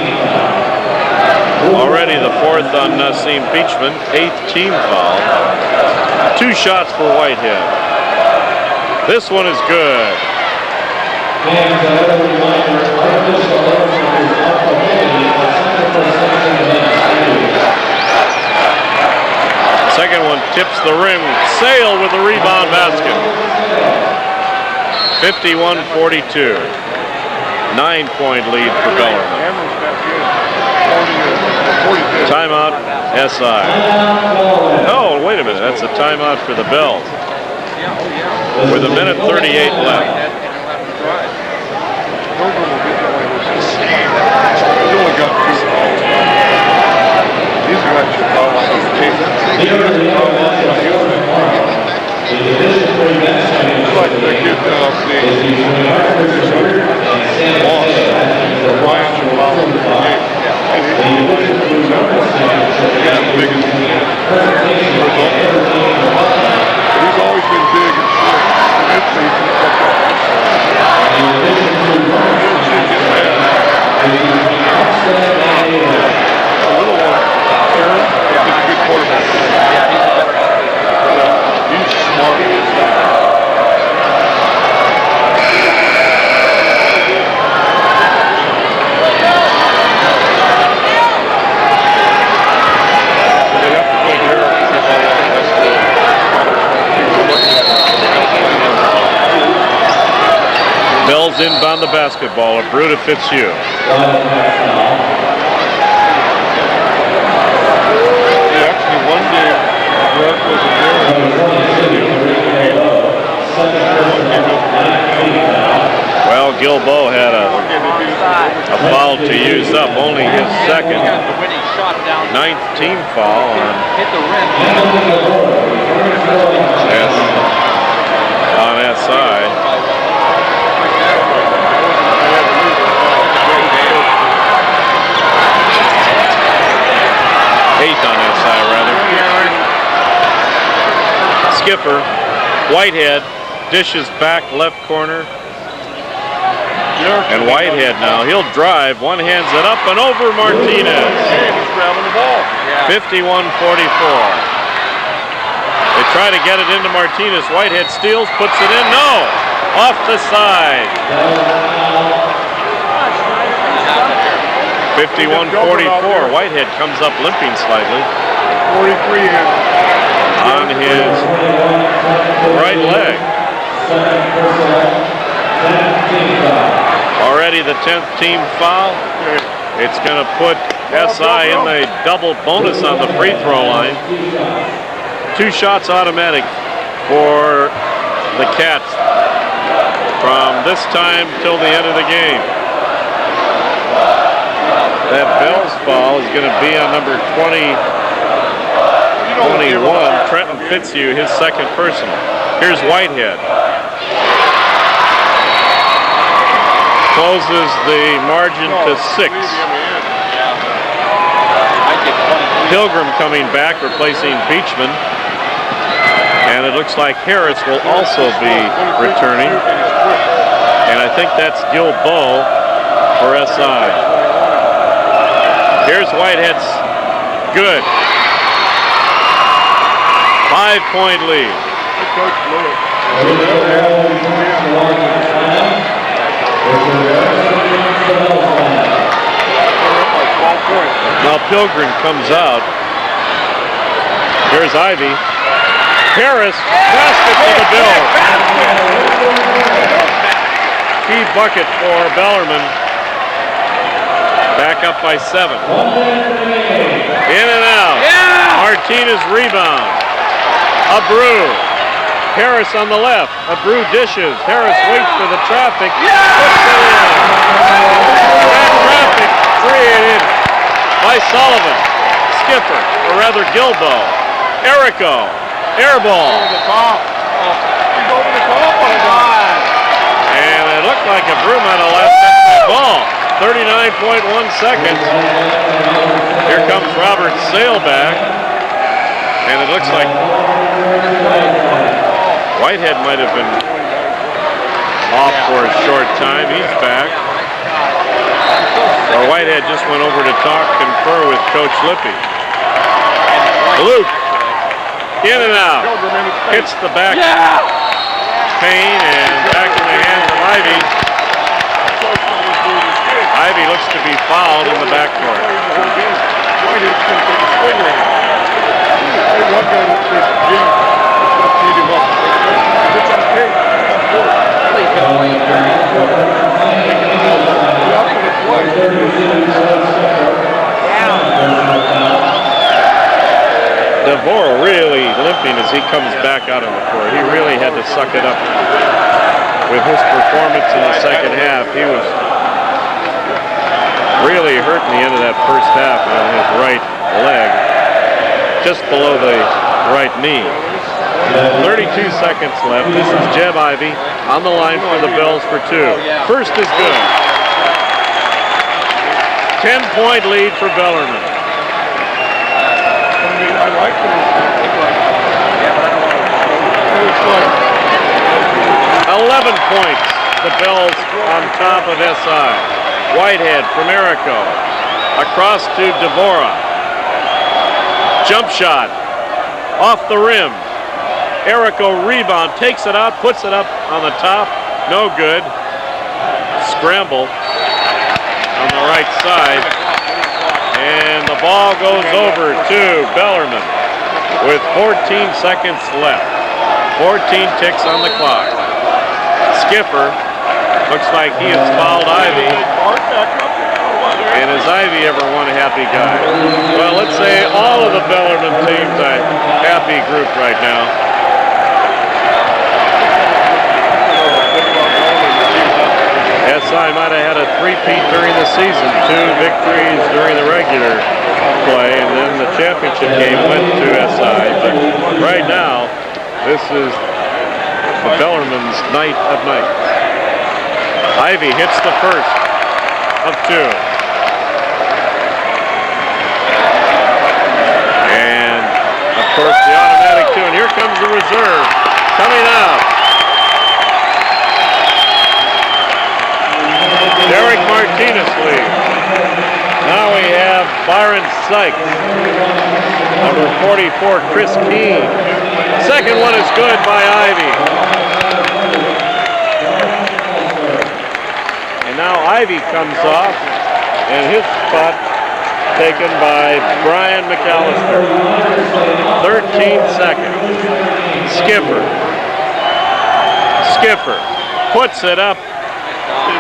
Already the 4th on Nasim Beachman, 8th team foul. 2 shots for Whitehead. This one is good. tips the rim. Sale with the rebound basket. 51-42. 9-point lead for Bellarmine. Timeout, SI. Oh, wait a minute. That's a timeout for the Bells. With a minute 38 left. He's always been big and short. Bells inbound the basketball. A brew to Fitzhugh. Actually, one game, Brett wasn't Well, Gilbo had a foul to use up, only his second. 9th team foul on SI. On SI rather. Skipper, Whitehead, dishes back left corner. And Whitehead now, he'll drive, one hands it up and over Martinez. He's grabbing the ball. 51-44. They try to get it into Martinez. Whitehead steals, puts it in, no! Off the side. 51-44. Whitehead comes up limping slightly. 43 on his right leg. Already the 10th team foul. It's going to put SI in the double bonus on the free throw line. 2 shots automatic for the Cats from this time till the end of the game. That Bell's foul is going to be on number 21, Trenton Fitzhugh, his second personal. Here's Whitehead. Closes the margin to 6. Pilgrim coming back, replacing Beachman. And it looks like Harris will also be returning. And I think that's Gilbo for SI. Here's Whitehead's good. 5-point lead. Now Pilgrim comes out. Here's Ivy. Harris, basket for the Bills. Key bucket for Bellarmine. Back up by 7. In and out. Yeah. Martinez rebound. Abreu. Harris on the left. Abreu dishes. Harris waits for the traffic. Yeah. Puts it in. That traffic created by Sullivan. Skipper, or rather Gilbo. Erico. Air ball. Over the top. He's over the top on it. And it looked like Abreu might have left that ball. 39.1 seconds. Here comes Robert Sailback. And it looks like Whitehead might have been off for a short time. He's back. Or Whitehead just went over to confer with Coach Lippy. Luke. In and out. Hits the back pane and back in the hands of Ivy. Ivy looks to be fouled in the backcourt. DeVore really limping as he comes back out on the court. He really had to suck it up with his performance in the second half. He was really hurting the end of that first half on his right leg, just below the right knee. 32 seconds left. This is Jeb Ivey on the line for the Bells for two. First is good. 10-point lead for Bellarmine. I like it. 11 points, the Bells on top of SI. Whitehead from Erico. Across to Devora. Jump shot. Off the rim. Erico rebound, takes it out, puts it up on the top. No good. Scramble on the right side. And the ball goes over to Bellarmine with 14 seconds left. 14 ticks on the clock. Skipper looks like he has fouled Ivy. And is Ivy ever one happy guy? Well, let's say all of the Bellarmine teams a happy group right now. SI might have had a three-peat during the season, 2 victories during the regular play, and then the championship game went to SI. But right now, this is the Bellarmine's night of night. Ivy hits the first of 2. And, of course, the automatic 2. And here comes the reserve coming out. Derek Martinez leads. Now we have Byron Sykes. Number 44, Chris Keene. Second one is good by Ivy. And now Ivy comes off, and his spot taken by Brian McAllister. 13 seconds. Skipper puts it up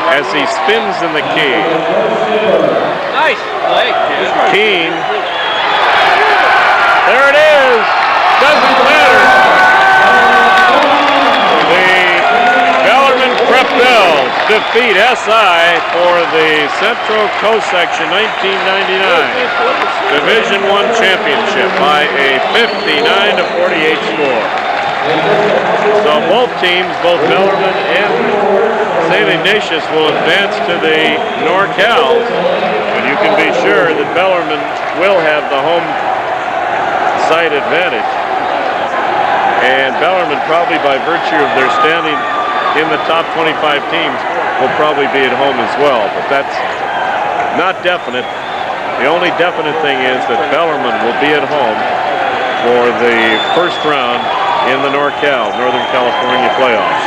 as he spins in the key. Nice play, kid. Keene. There it is. Doesn't matter. The Bellarmine Prep Bells defeat SI for the Central Coast Section 1999 Division I championship by a 59-48 score. So both teams, both Bellarmine and St. Ignatius, will advance to the NorCals, and you can be sure that Bellarmine will have the home site advantage. And Bellarmine, probably by virtue of their standing in the top 25 teams, will probably be at home as well, but that's not definite. The only definite thing is that Bellarmine will be at home for the first round in the NorCal, Northern California playoffs,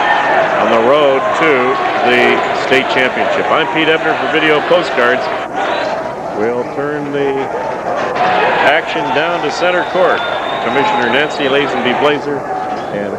on the road to the state championship. I'm Pete Ebner for Video Postcards. We'll turn the action down to center court. Commissioner Nancy Lazenby Blazer and